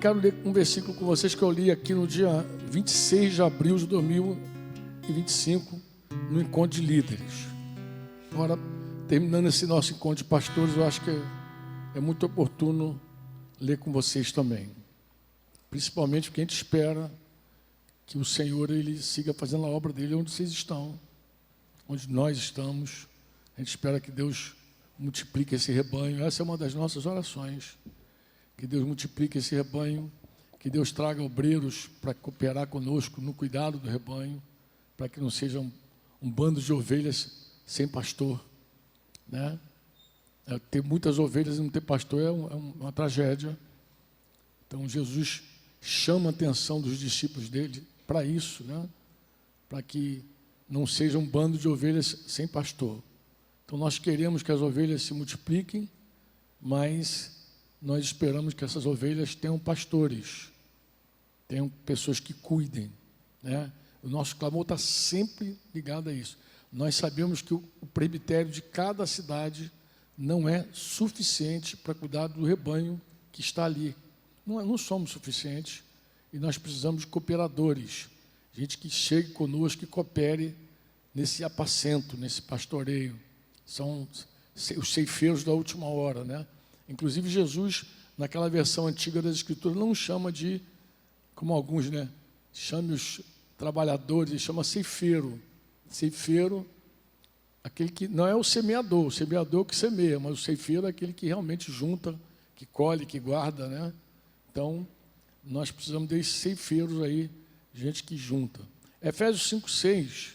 quero ler um versículo com vocês que eu li aqui no dia 26 de abril de 2025, no encontro de líderes. Agora, terminando esse nosso encontro de pastores, eu acho que é muito oportuno ler com vocês também. Principalmente porque a gente espera que o Senhor ele siga fazendo a obra dele onde vocês estão, onde nós estamos. A gente espera que Deus multiplique esse rebanho. Essa é uma das nossas orações. Que Deus multiplique esse rebanho, que Deus traga obreiros para cooperar conosco no cuidado do rebanho, para que não seja um bando de ovelhas sem pastor, né? Ter muitas ovelhas e não ter pastor é uma tragédia. Então Jesus chama a atenção dos discípulos dele para isso, né? Para que não seja um bando de ovelhas sem pastor. Então nós queremos que as ovelhas se multipliquem, mas nós esperamos que essas ovelhas tenham pastores, tenham pessoas que cuidem, né? O nosso clamor está sempre ligado a isso. Nós sabemos que o presbitério de cada cidade não é suficiente para cuidar do rebanho que está ali. Não somos suficientes e nós precisamos de cooperadores, gente que chegue conosco e coopere nesse apacento, nesse pastoreio. São os ceifeiros da última hora, né? Inclusive Jesus, naquela versão antiga das Escrituras, não chama de, como alguns, né? Chame os trabalhadores, ele chama ceifeiro. Ceifeiro, aquele que não é o semeador que semeia, mas o ceifeiro é aquele que realmente junta, que colhe, que guarda, né? Então, nós precisamos desses ceifeiros aí, gente que junta. Efésios 5:6,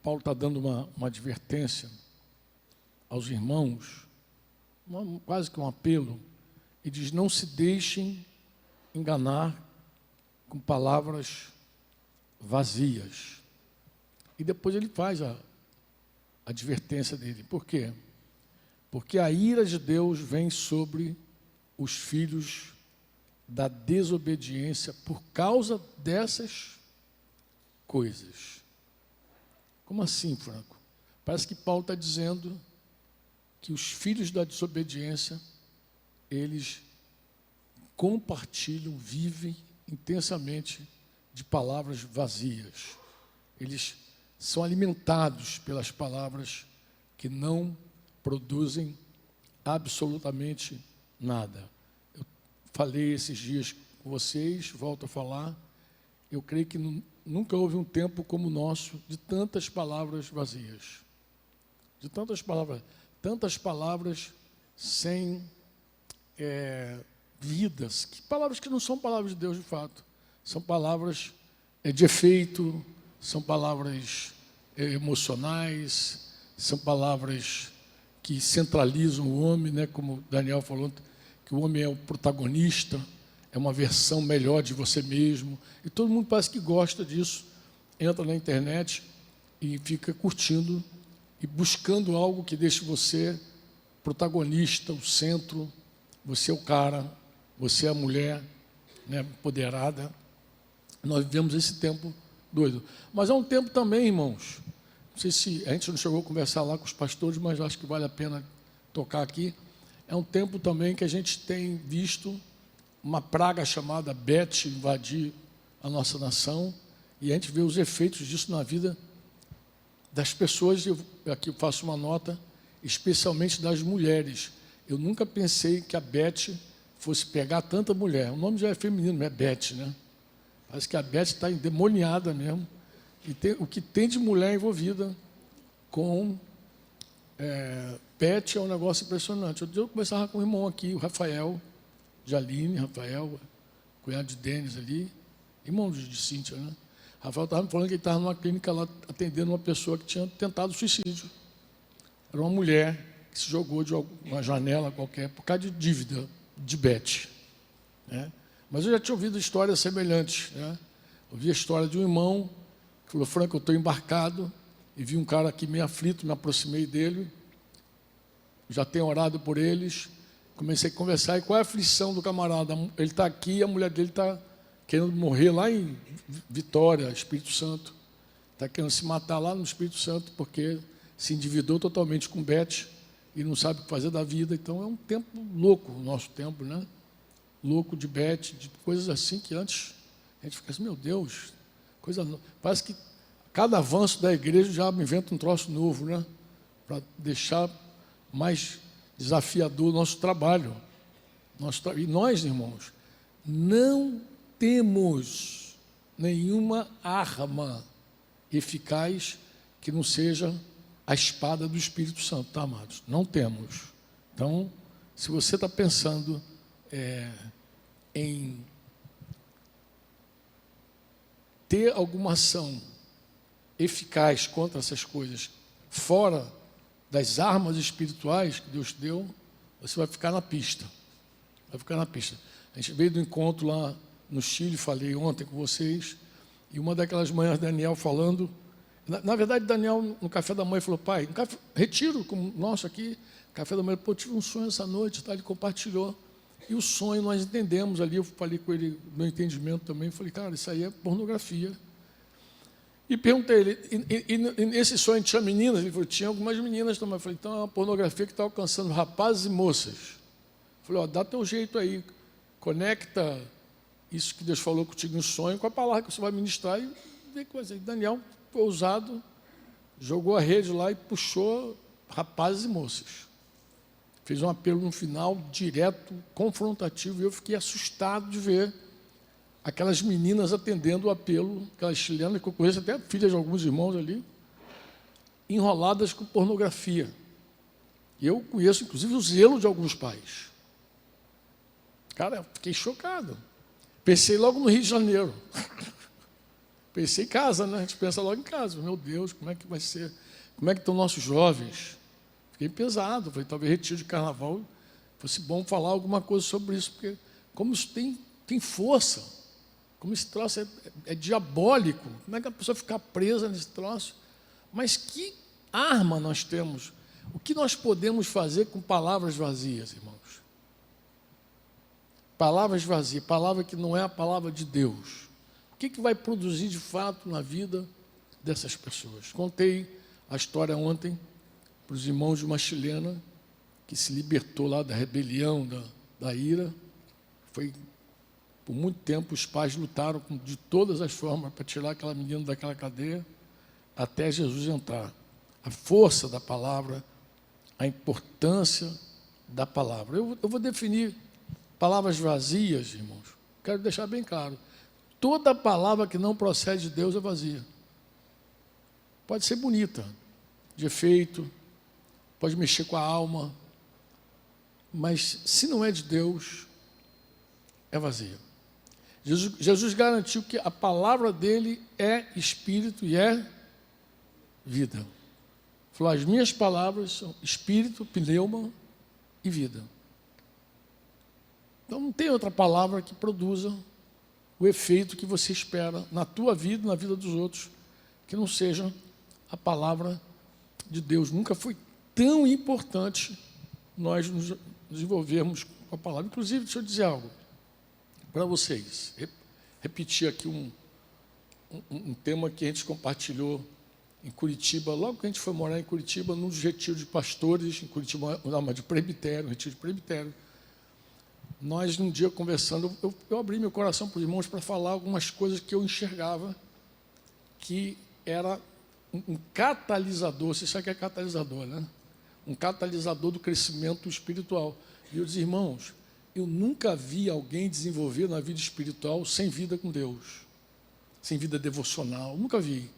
Paulo está dando uma advertência aos irmãos, quase que um apelo, e diz: não se deixem enganar com palavras vazias. E depois ele faz a advertência dele. Por quê? Porque a ira de Deus vem sobre os filhos da desobediência por causa dessas coisas. Como assim, Franco? Parece que Paulo está dizendo que os filhos da desobediência, eles compartilham, vivem intensamente de palavras vazias. Eles são alimentados pelas palavras que não produzem absolutamente nada. Eu falei esses dias com vocês, volto a falar, eu creio que nunca houve um tempo como o nosso de tantas palavras vazias. De tantas palavras sem vidas, palavras que não são palavras de Deus de fato, são palavras de efeito, são palavras emocionais, são palavras que centralizam o homem, né? Como Daniel falou, que o homem é o protagonista, é uma versão melhor de você mesmo, e todo mundo parece que gosta disso, entra na internet e fica curtindo e buscando algo que deixe você protagonista, o centro, você é o cara, você é a mulher, né, empoderada. Nós vivemos esse tempo doido. Mas é um tempo também, irmãos, não sei se a gente não chegou a conversar lá com os pastores, mas acho que vale a pena tocar aqui. É um tempo também que a gente tem visto uma praga chamada Beth invadir a nossa nação, e a gente vê os efeitos disso na vida das pessoas. Aqui eu faço uma nota, especialmente das mulheres. Eu nunca pensei que a Beth fosse pegar tanta mulher. O nome já é feminino, não é Beth, né? Parece que a Beth está endemoniada mesmo. E o que tem de mulher envolvida com Beth é um negócio impressionante. Eu conversava com o irmão aqui, o Rafael, Jaline, Rafael, cunhado de Denis ali, irmão de Cíntia, né? Rafael estava me falando que ele estava numa clínica lá atendendo uma pessoa que tinha tentado suicídio. Era uma mulher que se jogou de uma janela qualquer por causa de dívida de Beth, né? Mas eu já tinha ouvido histórias semelhantes, né? Ouvi a história de um irmão que falou: Franco, eu estou embarcado e vi um cara aqui meio aflito, me aproximei dele, já tenho orado por eles, comecei a conversar. E qual é a aflição do camarada? Ele está aqui e a mulher dele está querendo morrer lá em Vitória, Espírito Santo. Está querendo se matar lá no Espírito Santo, porque se endividou totalmente com Beth e não sabe o que fazer da vida. Então é um tempo louco o nosso tempo, né? louco de bet, de coisas assim que antes a gente fica assim, meu Deus, parece que cada avanço da igreja já inventa um troço novo, né? Para deixar mais desafiador o nosso trabalho. E nós, irmãos, não temos nenhuma arma eficaz que não seja a espada do Espírito Santo, tá, amados? Não temos. Então, se você está pensando em ter alguma ação eficaz contra essas coisas, fora das armas espirituais que Deus deu, você vai ficar na pista. Vai ficar na pista. A gente veio do encontro lá no Chile, falei ontem com vocês, e uma daquelas manhãs, Daniel falando, na verdade, Daniel, no café da manhã, falou, pai, retiro como nosso aqui, café da manhã, pô, tive um sonho essa noite, tá? Ele compartilhou, e o sonho nós entendemos ali, eu falei com ele, meu entendimento também, falei, cara, isso aí é pornografia. E perguntei ele, e nesse sonho tinha meninas? Ele falou, tinha algumas meninas também. Eu falei, então é uma pornografia que está alcançando rapazes e moças. Eu falei, ó, dá teu jeito aí, conecta isso que Deus falou contigo no sonho com a palavra que você vai ministrar e vê que vai ser. Daniel foi ousado, jogou a rede lá e puxou rapazes e moças. Fez um apelo no final, direto, confrontativo, e eu fiquei assustado de ver aquelas meninas atendendo o apelo, aquelas chilenas, que eu conheço até filhas de alguns irmãos ali, enroladas com pornografia. E eu conheço, inclusive, o zelo de alguns pais. Cara, eu fiquei chocado. Pensei logo no Rio de Janeiro. Pensei em casa, né? A gente pensa logo em casa. Meu Deus, como é que vai ser? Como é que estão nossos jovens? Fiquei pesado. Falei, talvez retiro de carnaval fosse bom falar alguma coisa sobre isso, porque como isso tem força, como esse troço é diabólico, como é que a pessoa fica presa nesse troço? Mas que arma nós temos? O que nós podemos fazer com palavras vazias, irmãos? Palavras vazias, palavra que não é a palavra de Deus. O que vai produzir de fato na vida dessas pessoas? Contei a história ontem para os irmãos de uma chilena que se libertou lá da rebelião, da ira. Por muito tempo os pais lutaram de todas as formas para tirar aquela menina daquela cadeia, até Jesus entrar. A força da palavra, a importância da palavra. Eu vou definir palavras vazias, irmãos. Quero deixar bem claro. Toda palavra que não procede de Deus é vazia. Pode ser bonita, de efeito, pode mexer com a alma, mas se não é de Deus, é vazia. Jesus garantiu que a palavra dele é espírito e é vida. Falou, as minhas palavras são espírito, pneuma e vida. Então não tem outra palavra que produza o efeito que você espera na tua vida, na vida dos outros, que não seja a palavra de Deus. Nunca foi tão importante nós nos desenvolvermos com a palavra. Inclusive, deixa eu dizer algo para vocês. Repetir aqui um tema que a gente compartilhou em Curitiba, logo que a gente foi morar em Curitiba, num retiro de pastores, em Curitiba, de presbitério, retiro de presbitério. Nós, num dia conversando, eu abri meu coração para os irmãos para falar algumas coisas que eu enxergava que era um catalisador, você sabe o que é catalisador, né? Um catalisador do crescimento espiritual. E eu disse, irmãos, eu nunca vi alguém desenvolver na vida espiritual sem vida com Deus, sem vida devocional, nunca vi.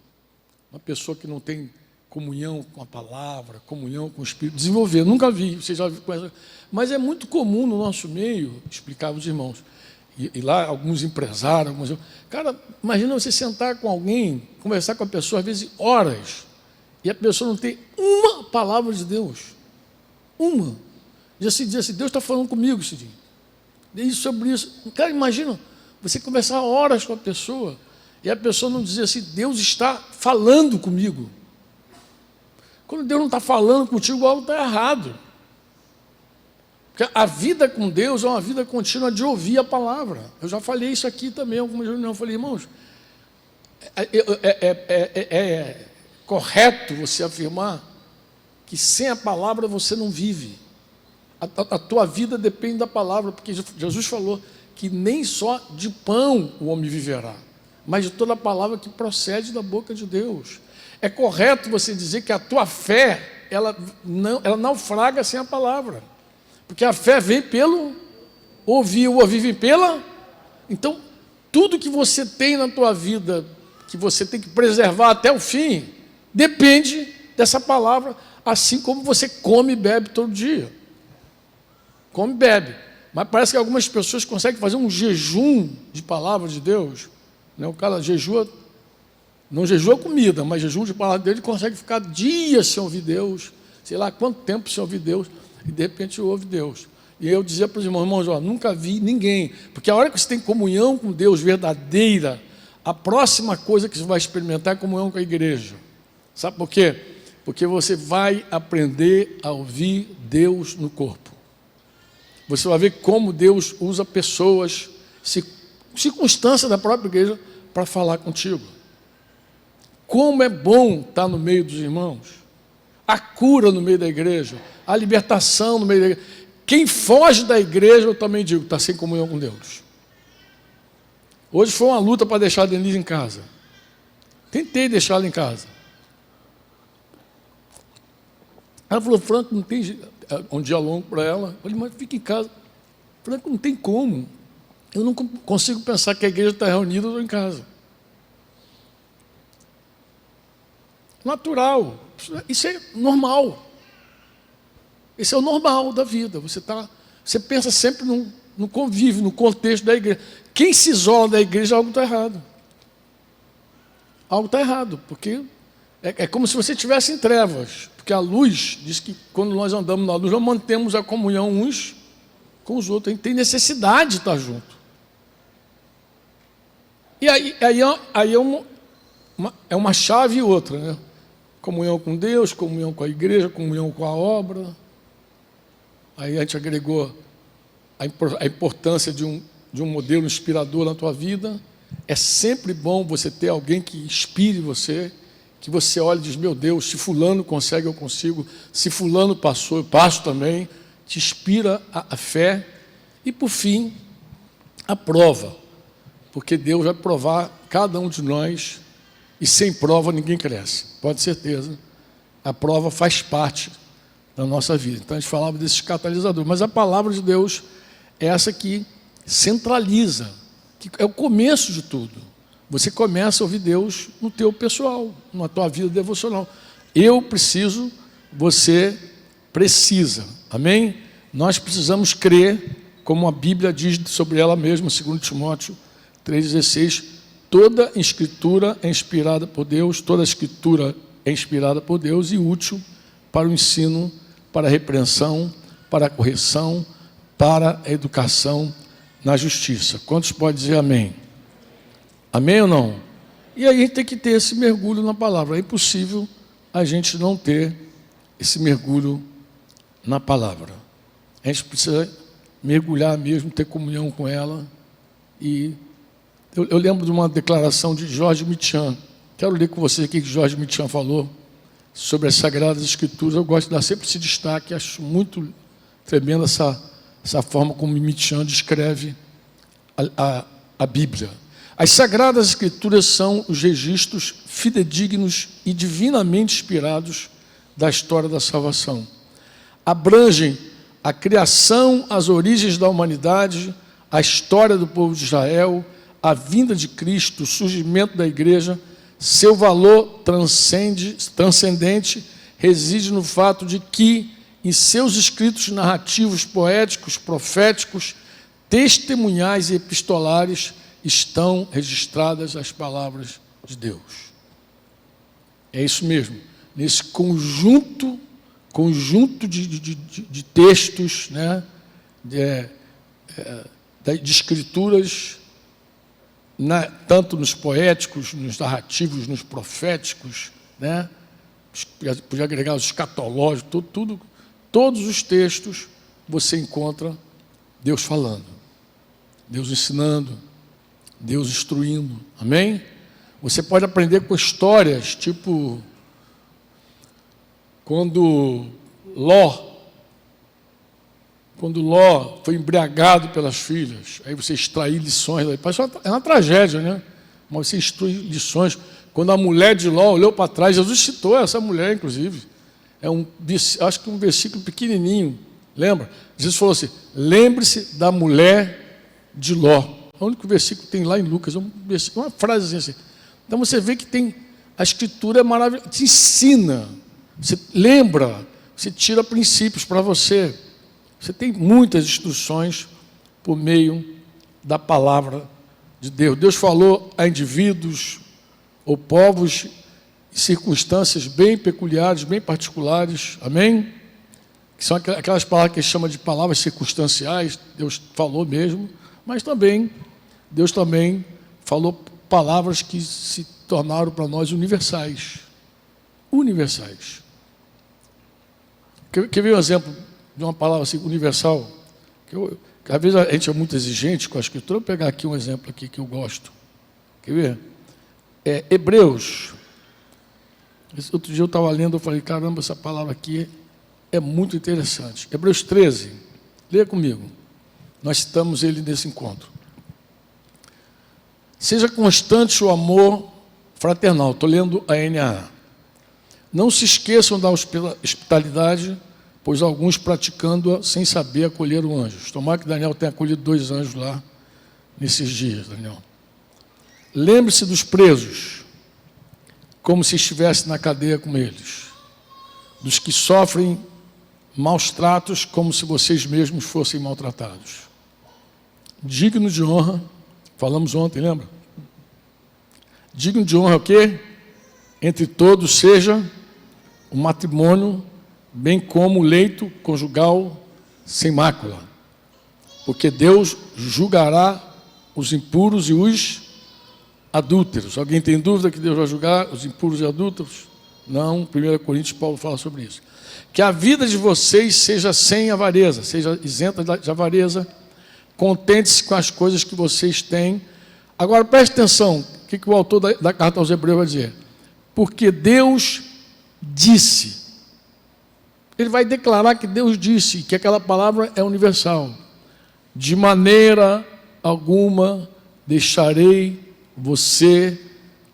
Uma pessoa que não tem comunhão com a palavra, comunhão com o Espírito, desenvolver, nunca vi, vocês já viram. Mas é muito comum no nosso meio, explicava os irmãos, e lá alguns empresários, cara, imagina você sentar com alguém, conversar com a pessoa, às vezes horas, e a pessoa não tem uma palavra de Deus, uma. Diz assim, Deus está falando comigo esse dia. Diz sobre isso. Cara, imagina, você conversar horas com a pessoa, e a pessoa não dizer assim, Deus está falando comigo. Quando Deus não está falando contigo, algo está errado. Porque a vida com Deus é uma vida contínua de ouvir a palavra. Eu já falei isso aqui também, algumas reuniões. Eu falei, irmãos, é correto você afirmar que sem a palavra você não vive. A tua vida depende da palavra, porque Jesus falou que nem só de pão o homem viverá, mas de toda a palavra que procede da boca de Deus. É correto você dizer que a tua fé, ela naufraga sem a palavra, porque a fé vem pelo ouvir, o ouvir vem pela... Então, tudo que você tem na tua vida, que você tem que preservar até o fim, depende dessa palavra, assim como você come e bebe todo dia. Come e bebe. Mas parece que algumas pessoas conseguem fazer um jejum de palavra de Deus. Né? O cara jejua, não jejua comida, mas jejum de palavra de Deus, ele consegue ficar dias sem ouvir Deus, sei lá quanto tempo sem ouvir Deus, e de repente ouve Deus. E eu dizia para os irmãos, ó, nunca vi ninguém, porque a hora que você tem comunhão com Deus verdadeira, a próxima coisa que você vai experimentar é comunhão com a igreja. Sabe por quê? Porque você vai aprender a ouvir Deus no corpo. Você vai ver como Deus usa pessoas, circunstâncias da própria igreja, para falar contigo. Como é bom estar no meio dos irmãos. A cura no meio da igreja, a libertação no meio da igreja. Quem foge da igreja, eu também digo, está sem comunhão com Deus. Hoje foi uma luta para deixar a Denise em casa. Tentei deixá-la em casa. Ela falou, Franco, não tem jeito. Um dia longo para ela. Eu falei, mas fica em casa. Franco, não tem como. Eu não consigo pensar que a igreja está reunida, eu estou em casa. Natural. Isso é normal. Esse é o normal da vida. Você pensa sempre no convívio, no contexto da igreja. Quem se isola da igreja, algo está errado. Algo está errado, porque é como se você estivesse em trevas. Porque a luz diz que quando nós andamos na luz, nós mantemos a comunhão uns com os outros. A gente tem necessidade de estar junto. E aí é uma chave e outra, né? Comunhão com Deus, comunhão com a igreja, comunhão com a obra. Aí a gente agregou a importância de um modelo inspirador na tua vida. É sempre bom você ter alguém que inspire você, que você olhe e diz, meu Deus, se fulano consegue, eu consigo. Se fulano passou, eu passo também. Te inspira a fé. E, por fim, a prova. Porque Deus vai provar cada um de nós. E sem prova ninguém cresce. Pode ter certeza. A prova faz parte da nossa vida. Então, a gente falava desses catalisadores. Mas a palavra de Deus é essa que centraliza. Que é o começo de tudo. Você começa a ouvir Deus no teu pessoal, na tua vida devocional. Eu preciso, você precisa. Amém? Nós precisamos crer, como a Bíblia diz sobre ela mesma, 2 Timóteo 3,16, toda escritura é inspirada por Deus, toda escritura é inspirada por Deus e útil para o ensino, para a repreensão, para a correção, para a educação na justiça. Quantos podem dizer amém? Amém ou não? E aí a gente tem que ter esse mergulho na palavra. É impossível a gente não ter esse mergulho na palavra. A gente precisa mergulhar mesmo, ter comunhão com ela. E eu lembro de uma declaração de Jorge Mitchan. Quero ler com você aqui que Jorge Mitchan falou sobre as Sagradas Escrituras. Eu gosto de dar sempre esse destaque. Acho muito tremenda essa forma como Mitchan descreve a Bíblia. As Sagradas Escrituras são os registros fidedignos e divinamente inspirados da história da salvação. Abrangem a criação, as origens da humanidade, a história do povo de Israel, a vinda de Cristo, o surgimento da igreja. Seu valor transcendente reside no fato de que, em seus escritos narrativos, poéticos, proféticos, testemunhais e epistolares, estão registradas as palavras de Deus. É isso mesmo. Nesse conjunto de textos, né, de escrituras, tanto nos poéticos, nos narrativos, nos proféticos, né, podia agregar os escatológicos, todos os textos você encontra Deus falando, Deus ensinando, Deus instruindo, amém? Você pode aprender com histórias, tipo, quando Ló quando Ló foi embriagado pelas filhas, aí você extrair lições, é uma tragédia, né? Mas você extrai lições. Quando a mulher de Ló olhou para trás, Jesus citou essa mulher, inclusive. Acho que um versículo pequenininho, lembra? Jesus falou assim: lembre-se da mulher de Ló. É o único versículo que tem lá em Lucas, uma frase assim. Então você vê que a Escritura é maravilhosa, te ensina, você lembra, você tira princípios para você. Você tem muitas instruções por meio da palavra de Deus. Deus falou a indivíduos ou povos e circunstâncias bem peculiares, bem particulares, amém? Que são aquelas palavras que ele chama de palavras circunstanciais. Deus falou mesmo, mas também Deus também falou palavras que se tornaram para nós universais. Universais. Quer ver um exemplo de uma palavra assim, universal? Que às vezes a gente é muito exigente com a Escritura. Vou pegar aqui um exemplo aqui que eu gosto. Quer ver? Hebreus. Outro dia eu estava lendo, eu falei, caramba, essa palavra aqui é muito interessante. Hebreus 13, leia comigo. Nós citamos ele nesse encontro. Seja constante o amor fraternal. Estou lendo a NAA. Não se esqueçam da hospitalidade, pois alguns praticando-a sem saber acolheram anjos. Tomara que Daniel tenha acolhido 2 anjos lá nesses dias, Daniel. Lembre-se dos presos, como se estivesse na cadeia com eles. Dos que sofrem maus tratos, como se vocês mesmos fossem maltratados. Digno de honra, falamos ontem, lembra? Digno de honra é o quê? Entre todos seja o matrimônio, bem como o leito conjugal sem mácula. Porque Deus julgará os impuros e os adúlteros. Alguém tem dúvida que Deus vai julgar os impuros e adúlteros? Não, 1 Coríntios, Paulo fala sobre isso. Que a vida de vocês seja sem avareza, seja isenta de avareza, contente-se com as coisas que vocês têm. Agora, preste atenção, o que o autor da carta aos Hebreus vai dizer? Porque Deus disse. Ele vai declarar que Deus disse, que aquela palavra é universal. De maneira alguma deixarei você,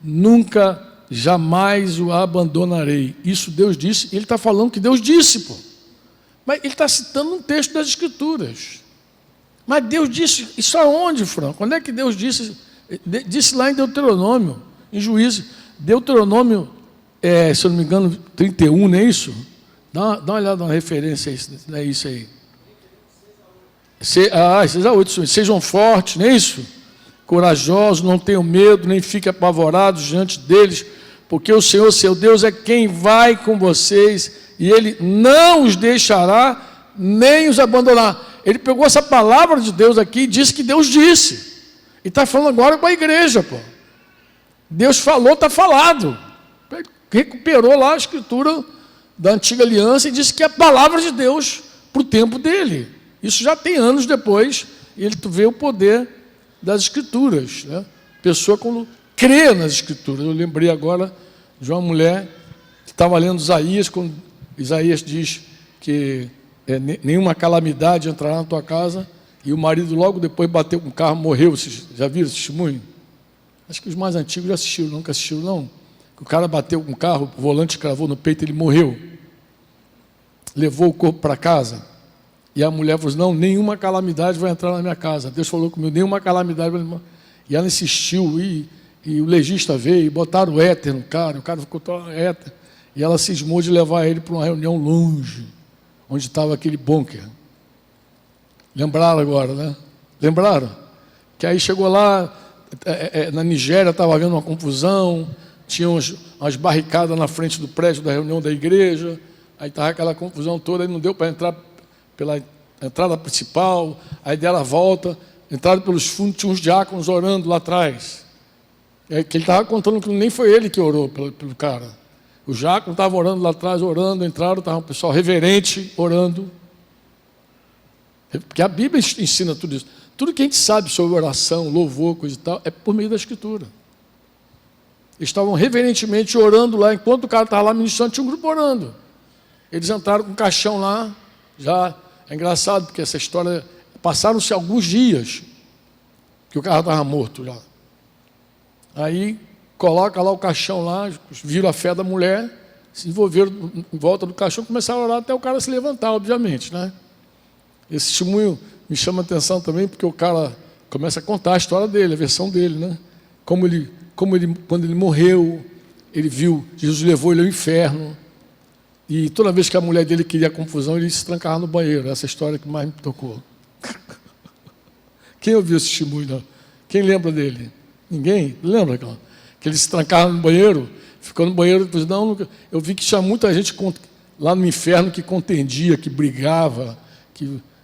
nunca, jamais o abandonarei. Isso Deus disse, ele está falando que Deus disse, pô. Mas ele está citando um texto das Escrituras. Mas Deus disse, isso aonde, Franco? Quando é que Deus disse? Disse lá em Deuteronômio, em Juízes. Deuteronômio, se eu não me engano, 31, não é isso? Dá uma olhada na referência, não é isso aí. 6-8, sejam fortes, não é isso? Corajosos, não tenham medo, nem fiquem apavorados diante deles, porque o Senhor, seu Deus, é quem vai com vocês, e Ele não os deixará, nem os abandonar. Ele pegou essa palavra de Deus aqui e disse que Deus disse. E está falando agora com a igreja, pô. Deus falou, está falado. Recuperou lá a Escritura da Antiga Aliança e disse que é a palavra de Deus para o tempo dele. Isso já tem anos depois, e ele vê o poder das Escrituras, né? Pessoa quando crê nas Escrituras. Eu lembrei agora de uma mulher que estava lendo Isaías, quando Isaías diz que nenhuma calamidade entrará na tua casa, e o marido logo depois bateu com o carro, morreu. Vocês já viram esse testemunho? Acho que os mais antigos já assistiram, nunca assistiram, não. O cara bateu com o carro, o volante cravou no peito, ele morreu. Levou o corpo para casa. E a mulher falou, não, nenhuma calamidade vai entrar na minha casa. Deus falou comigo, nenhuma calamidade vai entrar. E ela insistiu, e o legista veio, e botaram o éter no cara, o cara ficou todo éter. E ela cismou de levar ele para uma reunião longe, onde estava aquele bunker. Lembraram agora, né? Lembraram? Que aí chegou lá, na Nigéria estava havendo uma confusão, tinha umas barricadas na frente do prédio da reunião da igreja, aí estava aquela confusão toda, aí não deu para entrar pela entrada principal, aí dela volta, entraram pelos fundos, tinha uns diáconos orando lá atrás. Que ele estava contando que nem foi ele que orou pelo cara. O diácono estava orando lá atrás, orando, entraram, estava um pessoal reverente orando. Porque a Bíblia ensina tudo isso. Tudo que a gente sabe sobre oração, louvor, coisa e tal, é por meio da Escritura. Eles estavam reverentemente orando lá, enquanto o cara estava lá ministrando, tinha um grupo orando. Eles entraram com um caixão lá, já É engraçado, porque essa história... Passaram-se alguns dias que o cara estava morto já. Aí, coloca lá o caixão lá, viram a fé da mulher, se envolveram em volta do caixão, começaram a orar até o cara se levantar, obviamente, né? Esse testemunho me chama a atenção também, porque o cara começa a contar a história dele, a versão dele, né? Como ele, quando ele morreu, ele viu, Jesus levou ele ao inferno, e toda vez que a mulher dele queria confusão, ele se trancava no banheiro. Essa história que mais me tocou. Quem ouviu esse testemunho? Não? Quem lembra dele? Ninguém? Lembra? Que ele se trancava no banheiro, ficou no banheiro e depois, não, eu vi que tinha muita gente lá no inferno que contendia, que brigava,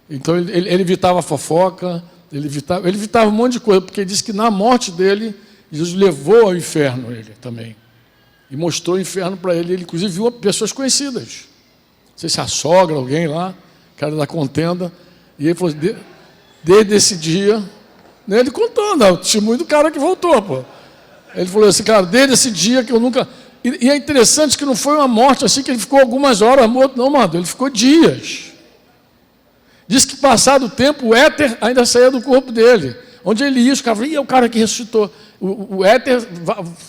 então ele evitava a fofoca, ele evitava um monte de coisa, porque ele disse que na morte dele, Jesus levou ao inferno ele também. E mostrou o inferno para ele. Ele, inclusive, viu pessoas conhecidas. Não sei se a sogra, alguém lá, cara da contenda. E ele falou, desde esse dia, né, ele contando, o testemunho do cara que voltou, pô. Ele falou assim, cara, desde esse dia que eu nunca... E é interessante que não foi uma morte assim, que ele ficou algumas horas morto, não, mano, ele ficou dias. Diz que, passado o tempo, o éter ainda saía do corpo dele. Onde ele ia, os caras falavam, é o cara que ressuscitou. O éter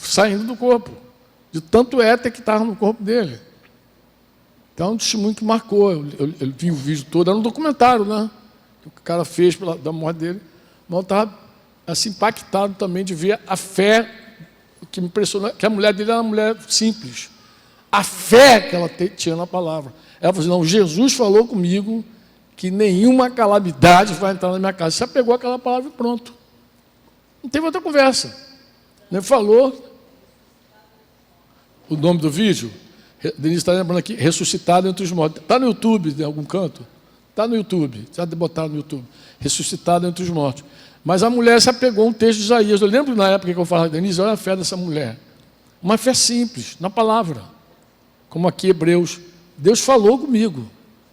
saindo do corpo. De tanto éter que estava no corpo dele. Então, é um testemunho que marcou. Eu vi o vídeo todo, era um documentário, né? Que o cara fez da morte dele. Mas eu estava assim, impactado também de ver a fé, que me impressionou, que a mulher dele era uma mulher simples. A fé que ela tinha na palavra. Ela falou assim, não, Jesus falou comigo que nenhuma calamidade vai entrar na minha casa. Você pegou aquela palavra e pronto. Não teve outra conversa. Ele falou... O nome do vídeo, Denise está lembrando aqui, ressuscitado entre os mortos. Está no YouTube, em algum canto? Está no YouTube, já botaram no YouTube. Ressuscitado entre os mortos. Mas a mulher se apegou a um texto de Isaías. Eu lembro na época que eu falava, Denise, olha a fé dessa mulher. Uma fé simples, na palavra. Como aqui, Hebreus. Deus falou comigo.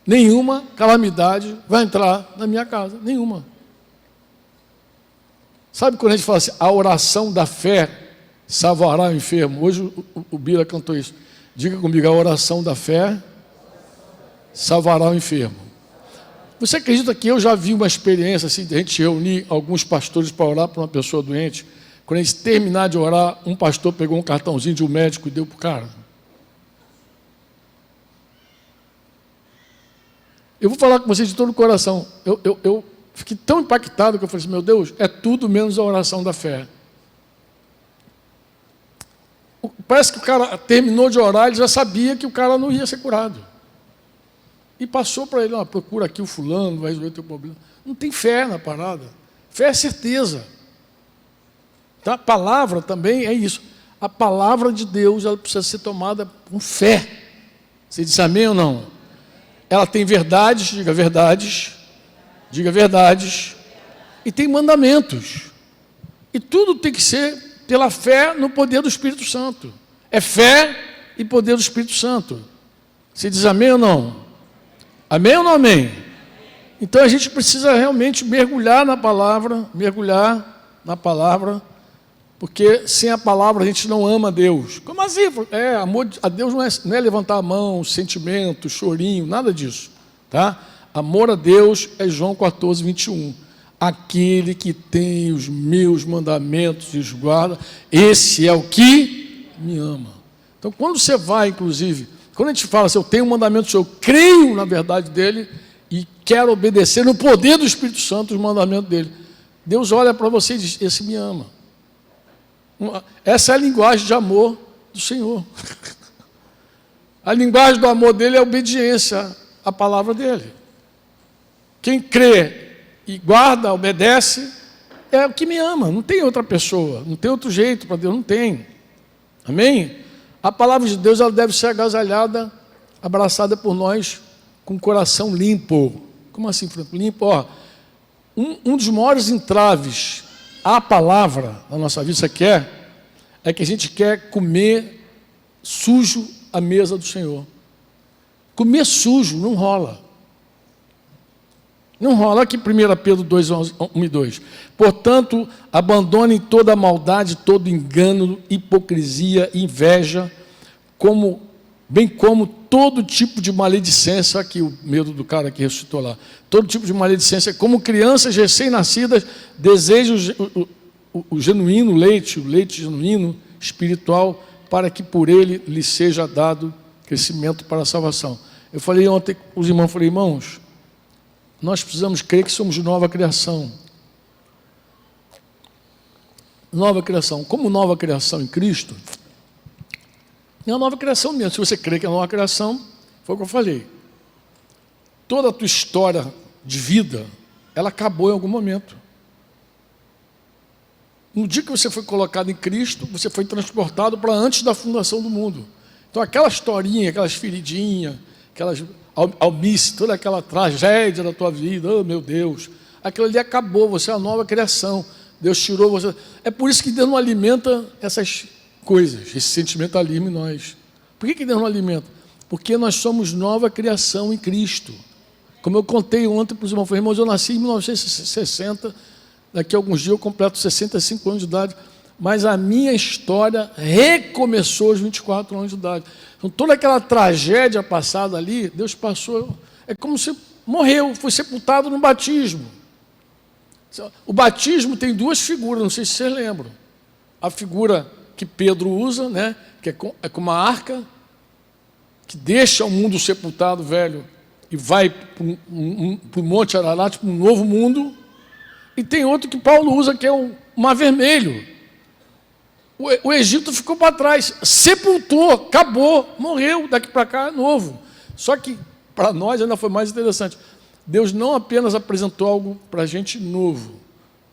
Nenhuma calamidade vai entrar na minha casa. Nenhuma. Sabe quando a gente fala assim, a oração da fé salvará o enfermo? Hoje o Bira cantou isso. Diga comigo, a oração da fé salvará o enfermo. Você acredita que eu já vi uma experiência assim, de a gente reunir alguns pastores para orar para uma pessoa doente? Quando a gente terminar de orar, um pastor pegou um cartãozinho de um médico e deu para o cara. Eu vou falar com vocês de todo o coração. Eu fiquei tão impactado que eu falei assim, meu Deus, é tudo menos a oração da fé. Parece que o cara terminou de orar, ele já sabia que o cara não ia ser curado. E passou para ele, procura aqui o fulano, vai resolver o teu problema. Não tem fé na parada. Fé é certeza. Tá? A palavra também é isso. A palavra de Deus, ela precisa ser tomada com fé. Você diz amém ou não? Ela tem verdades, diga verdades. Diga verdades. E tem mandamentos. E tudo tem que ser pela fé no poder do Espírito Santo. É fé e poder do Espírito Santo. Você diz amém ou não? Amém ou não amém? Então a gente precisa realmente mergulhar na palavra, porque sem a palavra a gente não ama a Deus. Como assim? Amor a Deus não é levantar a mão, sentimento, chorinho, nada disso. Tá? Amor a Deus é João 14, 21. Aquele que tem os meus mandamentos e os guarda, esse é o que me ama. Então, quando você vai, inclusive, quando a gente fala assim, eu tenho um mandamento do Senhor, eu creio na verdade dele e quero obedecer no poder do Espírito Santo os mandamentos dele. Deus olha para você e diz, esse me ama. Essa é a linguagem de amor do Senhor. A linguagem do amor dele é a obediência à palavra dele. Quem crê e guarda, obedece, é o que me ama. Não tem outra pessoa, não tem outro jeito para Deus, não tem. Amém? A palavra de Deus, ela deve ser agasalhada, abraçada por nós com o coração limpo. Como assim, limpo? Um dos maiores entraves à palavra na nossa vida, você quer? É que a gente quer comer sujo à mesa do Senhor. Comer sujo não rola. Não rola. Aqui 1 Pedro 2, 1 e 2. Portanto, abandonem toda a maldade, todo engano, hipocrisia, inveja, como bem como todo tipo de maledicência, aqui o medo do cara que ressuscitou lá, todo tipo de maledicência, como crianças recém-nascidas desejam o genuíno leite, o leite genuíno, espiritual, para que por ele lhe seja dado crescimento para a salvação. Eu falei ontem com os irmãos, irmãos, nós precisamos crer que somos nova criação. Nova criação. Como nova criação em Cristo, é uma nova criação mesmo. Se você crê que é nova criação, foi o que eu falei. Toda a tua história de vida, ela acabou em algum momento. No dia que você foi colocado em Cristo, você foi transportado para antes da fundação do mundo. Então aquela historinha, aquelas feridinhas, aquelas almice, toda aquela tragédia da tua vida, oh meu Deus, aquilo ali acabou, você é uma nova criação. Deus tirou você. É por isso que Deus não alimenta essas coisas, esse sentimentalismo em nós. Por que Deus não alimenta? Porque nós somos nova criação em Cristo. Como eu contei ontem para os irmãos, irmãos, eu nasci em 1960, daqui a alguns dias eu completo 65 anos de idade, mas a minha história recomeçou aos 24 anos de idade. Então, toda aquela tragédia passada ali, Deus passou, é como se morreu, foi sepultado no batismo. O batismo tem duas figuras, não sei se vocês lembram. A figura que Pedro usa, né, que é com uma arca, que deixa o mundo sepultado velho e vai para o Monte Ararat, para um novo mundo. E tem outro que Paulo usa, que é o Mar Vermelho. O Egito ficou para trás, sepultou, acabou, morreu, daqui para cá é novo. Só que para nós ainda foi mais interessante. Deus não apenas apresentou algo para a gente novo.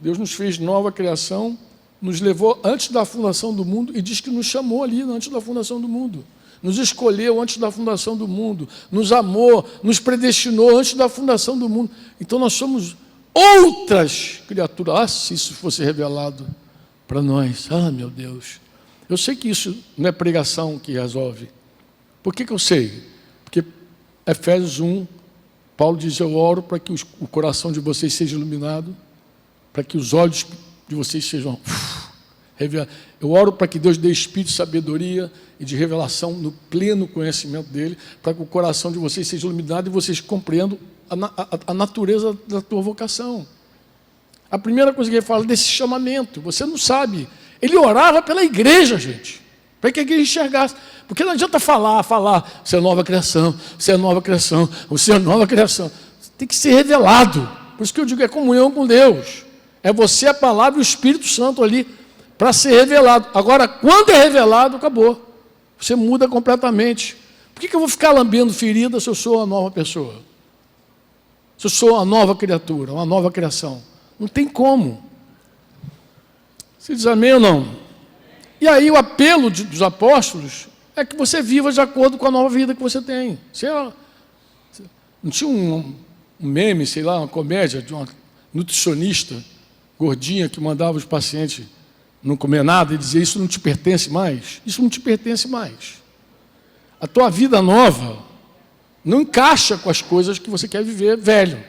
Deus nos fez nova criação, nos levou antes da fundação do mundo e diz que nos chamou ali antes da fundação do mundo. Nos escolheu antes da fundação do mundo, nos amou, nos predestinou antes da fundação do mundo. Então nós somos outras criaturas. Ah, se isso fosse revelado para nós. Ah, meu Deus. Eu sei que isso não é pregação que resolve. Por que eu sei? Porque Efésios 1, Paulo diz, eu oro para que o coração de vocês seja iluminado, para que os olhos de vocês sejam revelados. Eu oro para que Deus dê espírito de sabedoria e de revelação no pleno conhecimento dele, para que o coração de vocês seja iluminado e vocês compreendam a natureza da tua vocação. A primeira coisa que ele fala desse chamamento, você não sabe. Ele orava pela igreja, gente, para que a igreja enxergasse. Porque não adianta falar, você é nova criação, você é nova criação, você é nova criação. Tem que ser revelado. Por isso que eu digo, é comunhão com Deus. É você, a palavra e o Espírito Santo ali, para ser revelado. Agora, quando é revelado, acabou. Você muda completamente. Por que eu vou ficar lambendo ferida se eu sou uma nova pessoa? Se eu sou uma nova criatura, uma nova criação? Não tem como. Você diz amém ou não? E aí o apelo dos apóstolos é que você viva de acordo com a nova vida que você tem. Não tinha um meme, sei lá, uma comédia de uma nutricionista gordinha que mandava os pacientes não comer nada e dizia, isso não te pertence mais? Isso não te pertence mais. A tua vida nova não encaixa com as coisas que você quer viver velho.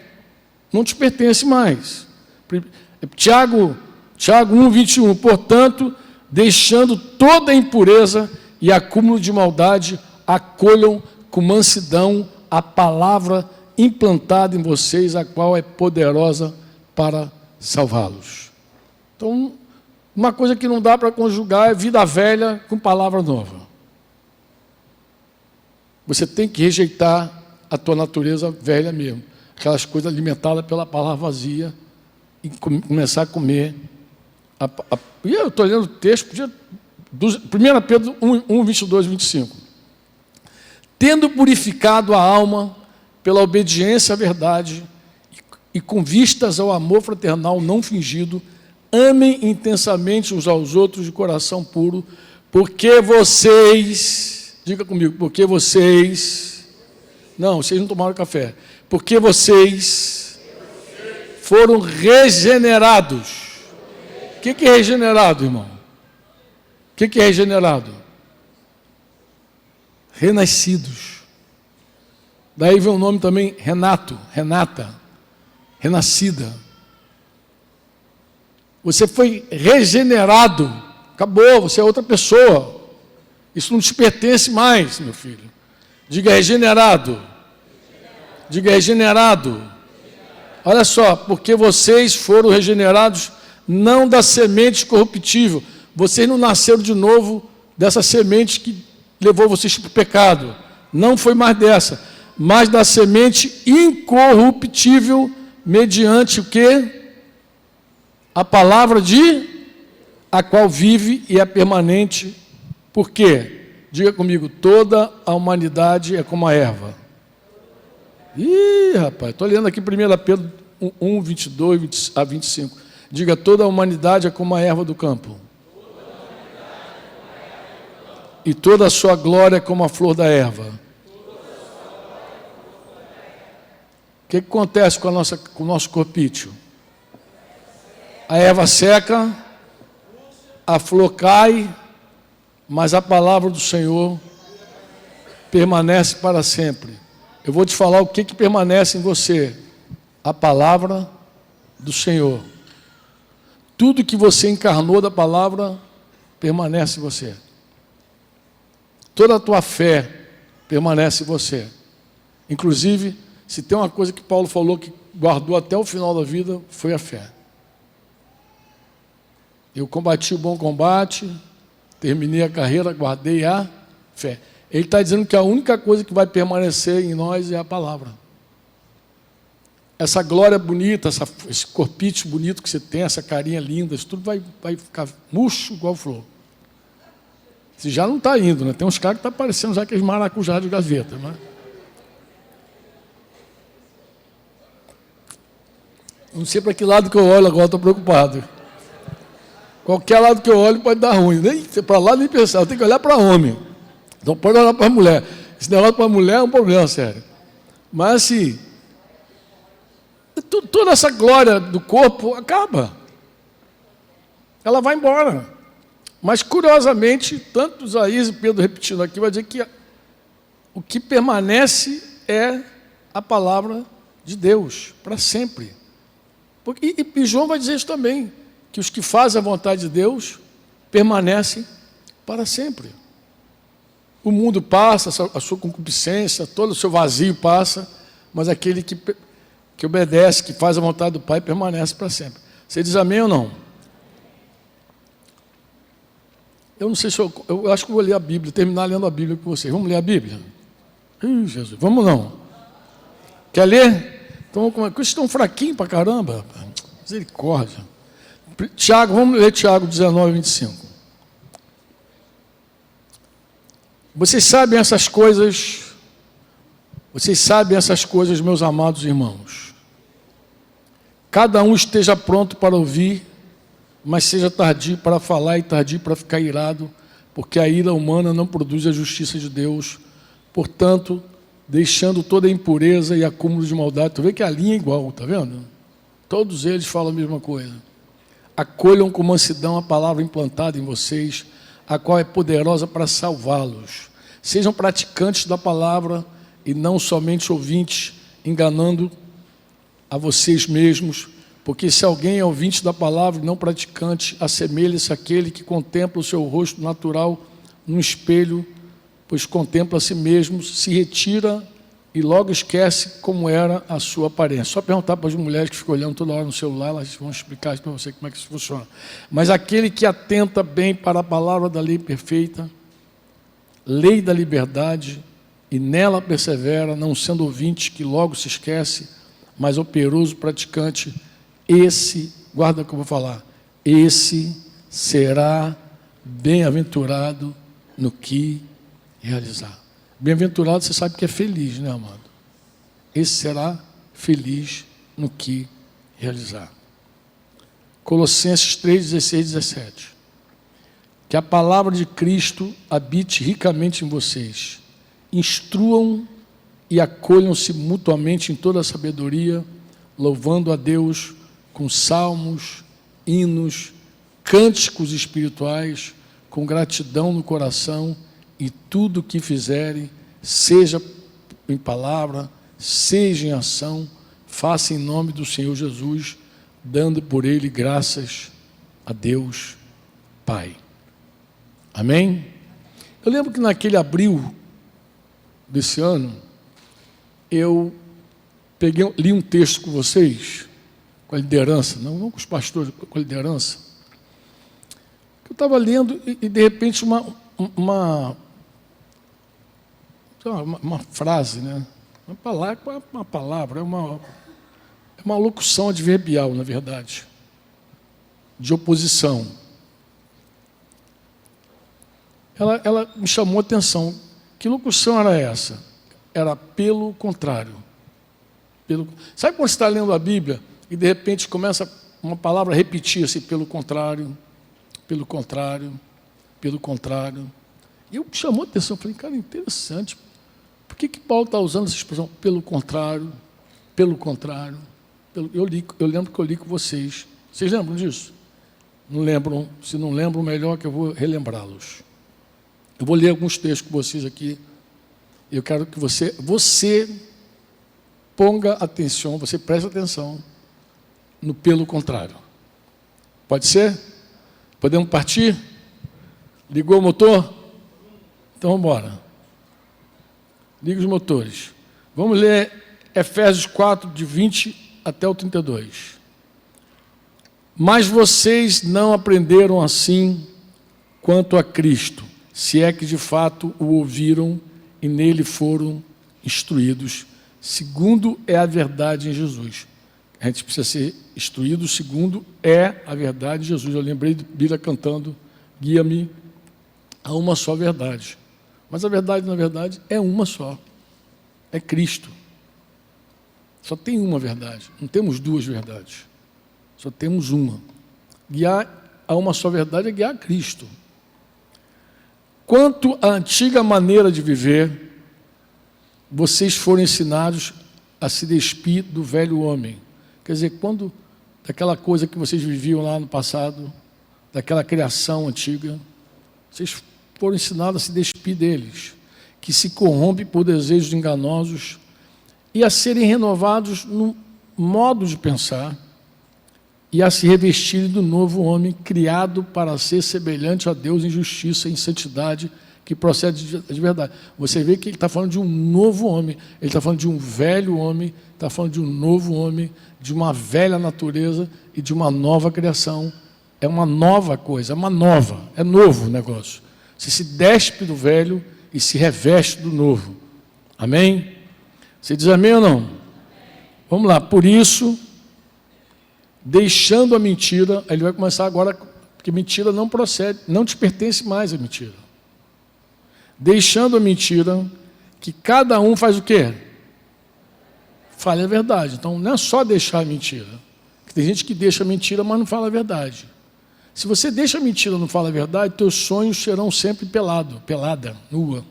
Não te pertence mais. Tiago 1:21, portanto, deixando toda a impureza e acúmulo de maldade, acolham com mansidão a palavra implantada em vocês, a qual é poderosa para salvá-los. Então, uma coisa que não dá para conjugar é vida velha com palavra nova. Você tem que rejeitar a tua natureza velha mesmo, aquelas coisas alimentadas pela palavra vazia, e começar a comer. E eu estou lendo o texto, 1 Pedro 1, 22 e 25. Tendo purificado a alma pela obediência à verdade e com vistas ao amor fraternal não fingido, amem intensamente uns aos outros de coração puro, porque vocês, diga comigo, porque vocês não tomaram café, porque vocês foram regenerados. O que é regenerado, irmão? O que é regenerado? Renascidos. Daí vem o nome também Renato, Renata, renascida. Você foi regenerado, acabou, você é outra pessoa. Isso não te pertence mais, meu filho. Diga regenerado. Diga regenerado. Olha só, porque vocês foram regenerados não da semente corruptível. Vocês não nasceram de novo dessa semente que levou vocês para o pecado. Não foi mais dessa, mas da semente incorruptível, mediante o quê? A palavra a qual vive e é permanente. Por quê? Diga comigo, toda a humanidade é como a erva. Ih, rapaz, estou lendo aqui 1 Pedro 1, 22 a 25. Diga, toda a humanidade é como a erva do campo. E toda a sua glória é como a flor da erva. O que acontece com o nosso corpício? A erva seca, a flor cai, mas a palavra do Senhor permanece para sempre. Eu vou te falar o que permanece em você. A palavra do Senhor. Tudo que você encarnou da palavra permanece em você. Toda a tua fé permanece em você. Inclusive, se tem uma coisa que Paulo falou que guardou até o final da vida, foi a fé. Eu combati o bom combate, terminei a carreira, guardei a fé. Ele está dizendo que a única coisa que vai permanecer em nós é a palavra. Essa glória bonita, esse corpite bonito que você tem, essa carinha linda, isso tudo vai ficar murcho igual flor. Você já não está indo, né? Tem uns caras que estão parecendo já aqueles maracujá de gaveta. Né? Não sei para que lado que eu olho agora, estou preocupado. Qualquer lado que eu olho pode dar ruim. Nem para lá, nem pensar. Eu tenho que olhar para homem. Então pode olhar para a mulher. Esse negócio para a mulher é um problema sério. Mas assim, toda essa glória do corpo acaba. Ela vai embora. Mas, curiosamente, tanto Isaías e Pedro repetindo aqui, vai dizer que o que permanece é a palavra de Deus, para sempre. E João vai dizer isso também, que os que fazem a vontade de Deus permanecem para sempre. O mundo passa, a sua concupiscência, todo o seu vazio passa, mas aquele que obedece, que faz a vontade do Pai, permanece para sempre. Você diz amém ou não? Eu não sei se eu acho que vou ler a Bíblia, terminar lendo a Bíblia com vocês. Vamos ler a Bíblia? Jesus, vamos não? Quer ler? Então, vocês estão fraquinhos para caramba. Misericórdia. Tiago, vamos ler Tiago 19, 25. Vocês sabem essas coisas, meus amados irmãos. Cada um esteja pronto para ouvir, mas seja tardio para falar e tardio para ficar irado, porque a ira humana não produz a justiça de Deus. Portanto, deixando toda a impureza e acúmulo de maldade. Tu vê que a linha é igual, está vendo? Todos eles falam a mesma coisa. Acolham com mansidão a palavra implantada em vocês, a qual é poderosa para salvá-los. Sejam praticantes da palavra e não somente ouvintes, enganando a vocês mesmos. Porque se alguém é ouvinte da palavra e não praticante, assemelha-se àquele que contempla o seu rosto natural no espelho, pois contempla a si mesmo, se retira e logo esquece como era a sua aparência. Só perguntar para as mulheres que ficam olhando toda hora no celular, elas vão explicar isso para você como é que isso funciona. Mas aquele que atenta bem para a palavra da lei perfeita, lei da liberdade, e nela persevera, não sendo ouvinte que logo se esquece, mas operoso praticante, esse, guarda o que eu vou falar, esse será bem-aventurado no que realizar. Bem-aventurado, você sabe que é feliz, né, amado? Esse será feliz no que realizar. Colossenses 3, 16, 17. Que a palavra de Cristo habite ricamente em vocês. Instruam e acolham-se mutuamente em toda a sabedoria, louvando a Deus com salmos, hinos, cânticos espirituais, com gratidão no coração, e tudo o que fizerem, seja em palavra, seja em ação, faça em nome do Senhor Jesus, dando por Ele graças a Deus Pai. Amém? Eu lembro que naquele abril desse ano, eu li um texto com vocês, com a liderança, não com os pastores, com a liderança. Eu estava lendo e de repente, uma frase, né? Uma palavra, é uma locução adverbial, na verdade, de oposição. Ela me chamou a atenção. Que locução era essa? Era pelo contrário. Sabe quando você está lendo a Bíblia e de repente começa uma palavra a repetir-se, pelo contrário, pelo contrário, pelo contrário. E eu me chamou a atenção, falei, cara, interessante. Por que Paulo está usando essa expressão, pelo contrário, pelo contrário? Eu lembro que eu li com vocês. Vocês lembram disso? Não lembram? Se não lembram, melhor que eu vou relembrá-los. Eu vou ler alguns textos com vocês aqui. Eu quero que você ponga atenção, você preste atenção no pelo contrário. Pode ser? Podemos partir? Ligou o motor? Então vamos embora. Liga os motores. Vamos ler Efésios 4, de 20 até o 32. Mas vocês não aprenderam assim quanto a Cristo, se é que de fato o ouviram e nele foram instruídos, segundo é a verdade em Jesus. A gente precisa ser instruído segundo é a verdade em Jesus. Eu lembrei de Bíblia cantando, guia-me a uma só verdade. Mas a verdade, na verdade, é uma só. É Cristo. Só tem uma verdade. Não temos duas verdades. Só temos uma. Guiar a uma só verdade é guiar a Cristo. Quanto à antiga maneira de viver, vocês foram ensinados a se despir do velho homem. Quer dizer, quando daquela coisa que vocês viviam lá no passado, daquela criação antiga, vocês foram ensinados a se despir deles, que se corrompe por desejos enganosos e a serem renovados no modo de pensar e a se revestirem do novo homem criado para ser semelhante a Deus em justiça e em santidade que procede de verdade. Você vê que ele está falando de um novo homem, ele está falando de um velho homem, está falando de um novo homem, de uma velha natureza e de uma nova criação. É uma nova coisa, é novo o negócio. Você se despe do velho e se reveste do novo. Amém? Você diz amém ou não? Vamos lá, por isso, deixando a mentira, ele vai começar agora, porque mentira não procede, não te pertence mais a mentira. Deixando a mentira, que cada um faz o quê? Fale a verdade. Então, não é só deixar a mentira. Tem gente que deixa a mentira, mas não fala a verdade. Se você deixa a mentira e não fala a verdade, teus sonhos serão sempre pelada, nua.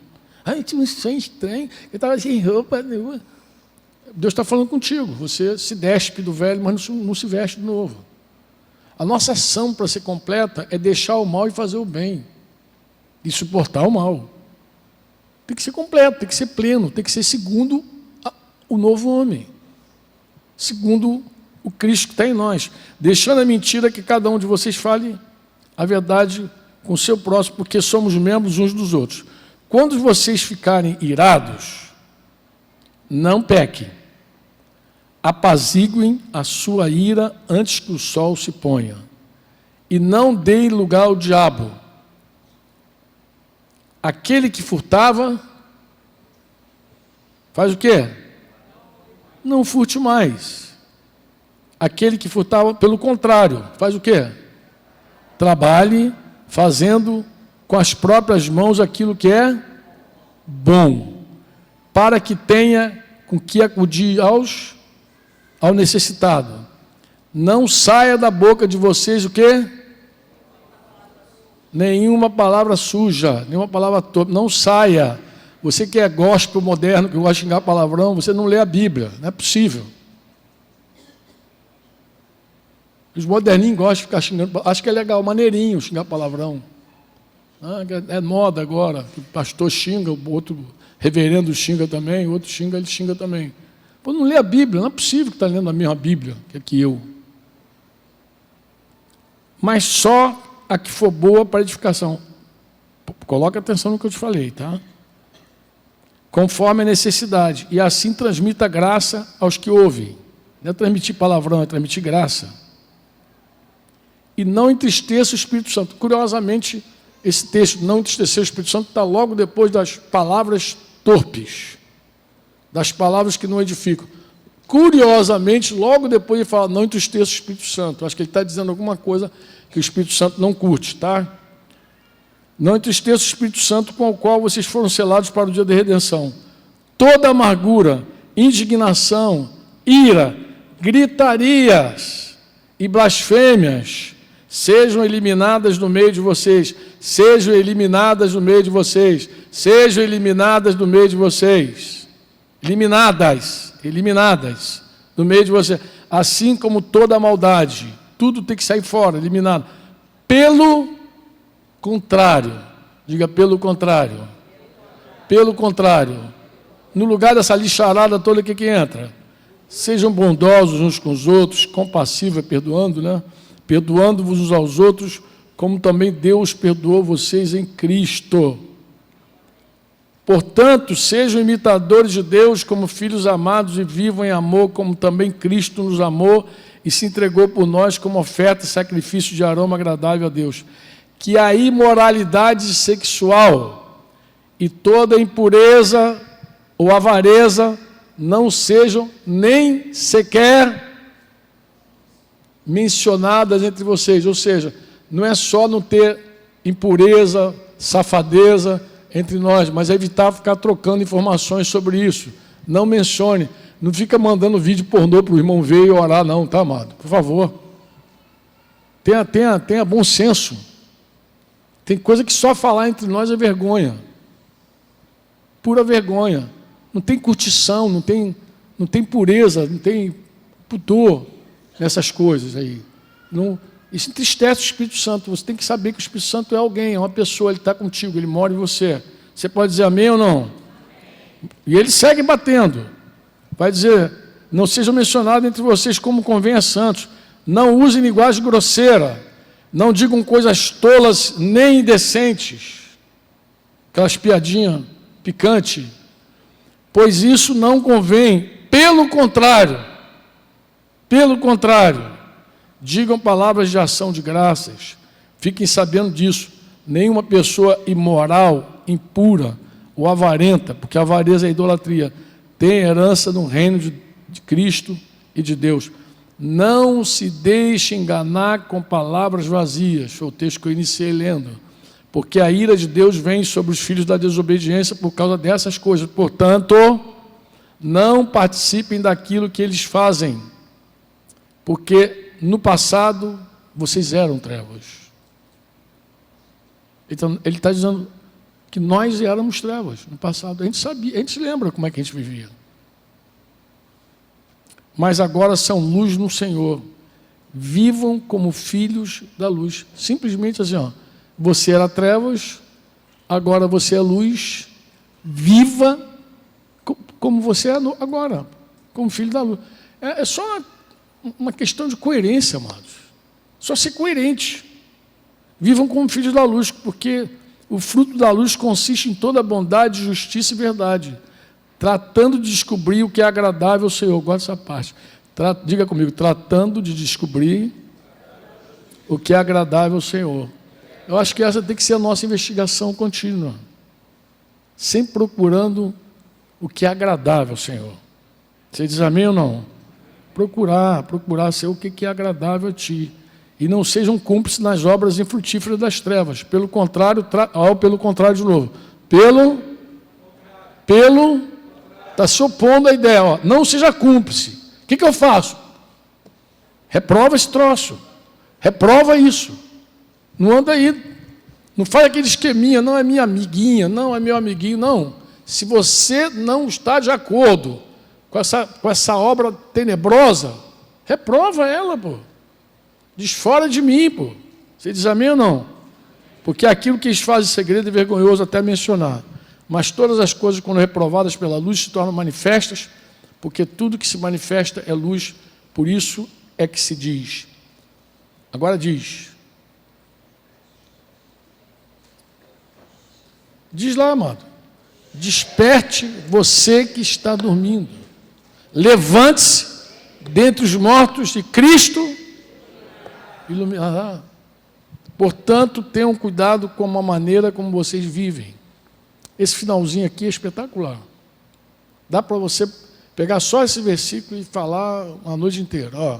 Ai, tinha um sonho estranho, eu estava sem roupa nua. Deus está falando contigo. Você se despe do velho, mas não se veste de novo. A nossa ação para ser completa é deixar o mal e fazer o bem. E suportar o mal. Tem que ser completo, tem que ser pleno, tem que ser segundo o novo homem. Segundo o Cristo que está em nós. Deixando a mentira, que cada um de vocês fale a verdade com o seu próximo, porque somos membros uns dos outros. Quando vocês ficarem irados, não pequem. Apaziguem a sua ira antes que o sol se ponha. E não deem lugar ao diabo. Aquele que furtava, faz o quê? Não furte mais. Aquele que furtava, pelo contrário, faz o quê? Trabalhe fazendo com as próprias mãos aquilo que é bom, para que tenha com que acudir ao necessitado. Não saia da boca de vocês o quê? Nenhuma palavra suja, nenhuma palavra torpe, não saia. Você que é gospel moderno, que gosta de xingar palavrão, você não lê a Bíblia, não é possível. Os moderninhos gostam de ficar xingando, acho que é legal, maneirinho xingar palavrão. É moda agora, o pastor xinga, o outro reverendo xinga também, o outro xinga, ele xinga também. Pô, não lê a Bíblia, não é possível que está lendo a mesma Bíblia que eu. Mas só a que for boa para edificação. Coloca atenção no que eu te falei, tá? conforme a necessidade, e assim transmita graça aos que ouvem. Não é transmitir palavrão, é transmitir graça. E não entristeça o Espírito Santo. Curiosamente, esse texto, não entristecer o Espírito Santo, está logo depois das palavras torpes, das palavras que não edificam. Curiosamente, logo depois ele fala, não entristeça o Espírito Santo. Acho que ele está dizendo alguma coisa que o Espírito Santo não curte, tá? Não entristeça o Espírito Santo com o qual vocês foram selados para o dia da redenção. Toda amargura, indignação, ira, gritarias e blasfêmias sejam eliminadas do meio de vocês. Sejam eliminadas do meio de vocês. Sejam eliminadas do meio de vocês. Eliminadas do meio de vocês. Assim como toda maldade. Tudo tem que sair fora, eliminado. Pelo contrário. Diga pelo contrário. Pelo contrário. No lugar dessa lixarada toda, o que entra? Sejam bondosos uns com os outros, compassivos, perdoando, né? Perdoando-vos uns aos outros, como também Deus perdoou vocês em Cristo. Portanto, sejam imitadores de Deus como filhos amados e vivam em amor, como também Cristo nos amou e se entregou por nós como oferta e sacrifício de aroma agradável a Deus. Que a imoralidade sexual e toda impureza ou avareza não sejam nem sequer mencionadas entre vocês. Ou seja, não é só não ter impureza, safadeza entre nós, mas é evitar ficar trocando informações sobre isso. Não mencione, não fica mandando vídeo pornô para o irmão ver e orar, não, tá, amado? Por favor. Tenha bom senso. Tem coisa que só falar entre nós é vergonha. Pura vergonha. Não tem curtição, não tem pureza, não tem pudor nessas coisas aí. Não, isso entristece o Espírito Santo. Você tem que saber que o Espírito Santo é alguém, é uma pessoa, ele está contigo, ele mora em você. Você pode dizer amém ou não? E ele segue batendo. Vai dizer, não sejam mencionados entre vocês como convém a santos. Não usem linguagem grosseira. Não digam coisas tolas nem indecentes. Aquelas piadinhas picantes. Pois isso não convém. Pelo contrário, digam palavras de ação de graças. Fiquem sabendo disso. Nenhuma pessoa imoral, impura ou avarenta, porque a avareza é a idolatria, tem herança no reino de Cristo e de Deus. Não se deixe enganar com palavras vazias. Foi o texto que eu iniciei lendo. Porque a ira de Deus vem sobre os filhos da desobediência por causa dessas coisas. Portanto, não participem daquilo que eles fazem. Porque no passado vocês eram trevas. Então, ele está dizendo que nós éramos trevas no passado. A gente sabia, a gente se lembra como é que a gente vivia. Mas agora são luz no Senhor. Vivam como filhos da luz. Simplesmente assim, ó. Você era trevas, agora você é luz. Viva como você é agora, como filho da luz. É só uma questão de coerência, amados. Só ser coerente. Vivam como filhos da luz, porque o fruto da luz consiste em toda bondade, justiça e verdade, tratando de descobrir o que é agradável ao Senhor. Eu gosto dessa parte. Diga comigo, tratando de descobrir o que é agradável ao Senhor. Eu acho que essa tem que ser a nossa investigação contínua. Sempre procurando o que é agradável ao Senhor. Você diz amém ou não? Procurar ser o que é agradável a ti. E não sejam cúmplices nas obras infrutíferas das trevas. Pelo contrário, pelo contrário de novo. Está se opondo à ideia. Ó, não seja cúmplice. O que eu faço? Reprova esse troço. Reprova isso. Não anda aí. Não faz aquele esqueminha. Não é minha amiguinha. Não é meu amiguinho. Não. Se você não está de acordo com essa obra tenebrosa, reprova ela, pô. Desfora de mim, pô. Você diz amém ou não? Porque aquilo que eles fazem em segredo é vergonhoso até mencionar. Mas todas as coisas, quando reprovadas pela luz, se tornam manifestas, porque tudo que se manifesta é luz, por isso é que se diz. Agora diz. Diz lá, amado. Desperte você que está dormindo. Levante-se dentre os mortos e Cristo iluminará. Portanto, tenham cuidado com a maneira como vocês vivem. Esse finalzinho aqui é espetacular. Dá para você pegar só esse versículo e falar a noite inteira. Ó.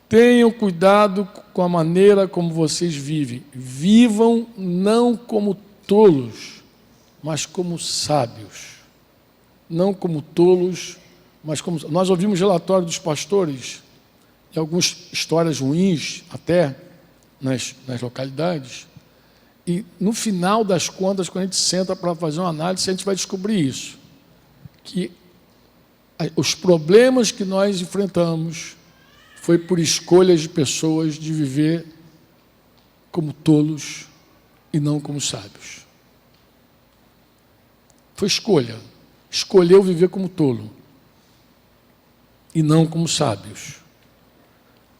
Tenham cuidado com a maneira como vocês vivem. Vivam não como tolos, mas como sábios. Não como tolos, mas como... Nós ouvimos relatório dos pastores, de algumas histórias ruins até nas localidades, e no final das contas, quando a gente senta para fazer uma análise, a gente vai descobrir isso, que os problemas que nós enfrentamos foi por escolhas de pessoas de viver como tolos e não como sábios. Foi escolha. Escolheu viver como tolo e não como sábios.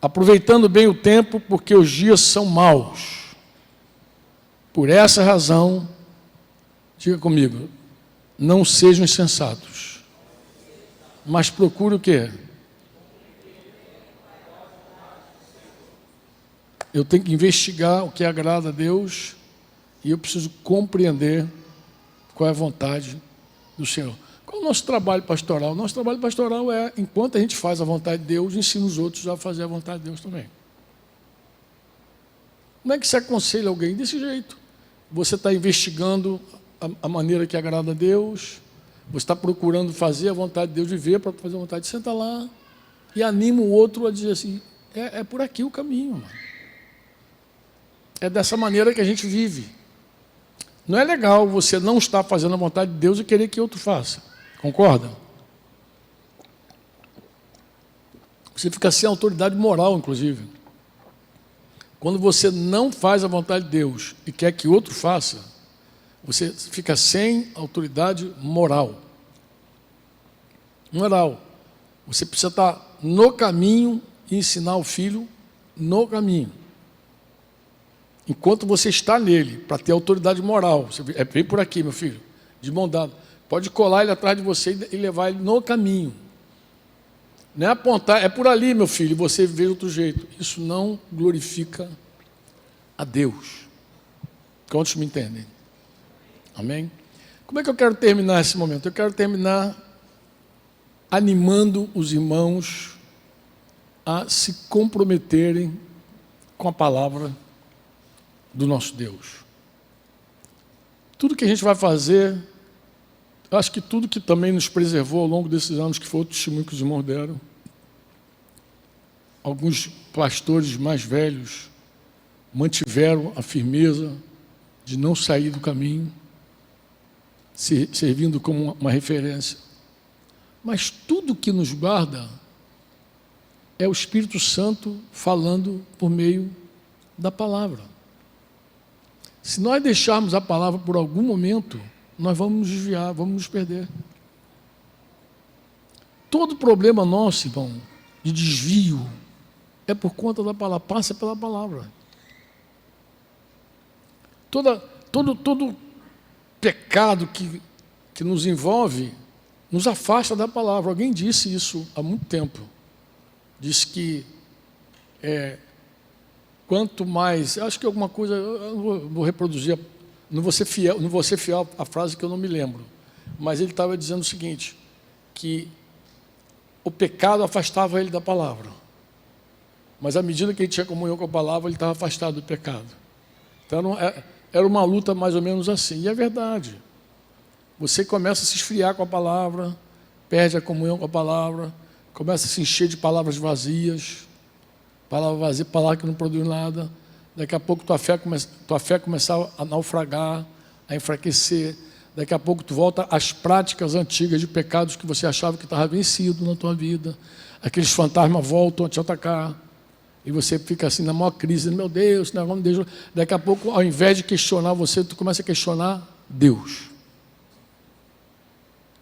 Aproveitando bem o tempo, porque os dias são maus. Por essa razão, diga comigo, não sejam insensatos, mas procure o quê? Eu tenho que investigar o que agrada a Deus e eu preciso compreender qual é a vontade do Senhor. Qual é o nosso trabalho pastoral? O nosso trabalho pastoral é, enquanto a gente faz a vontade de Deus, ensina os outros a fazer a vontade de Deus também. Como é que se aconselha alguém? Desse jeito. Você está investigando a maneira que agrada a Deus, você está procurando fazer a vontade de Deus, viver para fazer a vontade, senta lá e anima o outro a dizer assim, é por aqui o caminho, mano. É dessa maneira que a gente vive. Não é legal você não estar fazendo a vontade de Deus e querer que outro faça. Concorda? Você fica sem autoridade moral, inclusive. Quando você não faz a vontade de Deus e quer que outro faça, você fica sem autoridade moral. Moral. Você precisa estar no caminho e ensinar o filho no caminho. Enquanto você está nele, para ter autoridade moral. Você vem por aqui, meu filho, de mão dada. Pode colar ele atrás de você e levar ele no caminho. Não é apontar, é por ali, meu filho, e você vê de outro jeito. Isso não glorifica a Deus. Quantos me entendem? Amém? Como é que eu quero terminar esse momento? Eu quero terminar animando os irmãos a se comprometerem com a palavra do nosso Deus. Tudo que a gente vai fazer, acho que tudo que também nos preservou ao longo desses anos, que foi o testemunho que os irmãos deram, alguns pastores mais velhos mantiveram a firmeza de não sair do caminho, servindo como uma referência. Mas tudo que nos guarda é o Espírito Santo falando por meio da palavra. Se nós deixarmos a palavra por algum momento, nós vamos nos desviar, vamos nos perder. Todo problema nosso, irmão, de desvio, é por conta da palavra, passa pela palavra. Todo pecado que nos envolve, nos afasta da palavra. Alguém disse isso há muito tempo. Disse que quanto mais, acho que alguma coisa, eu não vou reproduzir, não vou ser fiel à frase que eu não me lembro, mas ele estava dizendo o seguinte, que o pecado afastava ele da palavra, mas à medida que ele tinha comunhão com a palavra, ele estava afastado do pecado. Então era uma luta mais ou menos assim, e é verdade. Você começa a se esfriar com a palavra, perde a comunhão com a palavra, começa a se encher de palavras vazias, palavra vazia, palavra que não produz nada. Daqui a pouco tua fé começa a naufragar, a enfraquecer. Daqui a pouco tu volta às práticas antigas de pecados que você achava que estava vencido na tua vida. Aqueles fantasmas voltam a te atacar. E você fica assim na maior crise. Meu Deus, não é Deus. Daqui a pouco, ao invés de questionar você, tu começa a questionar Deus.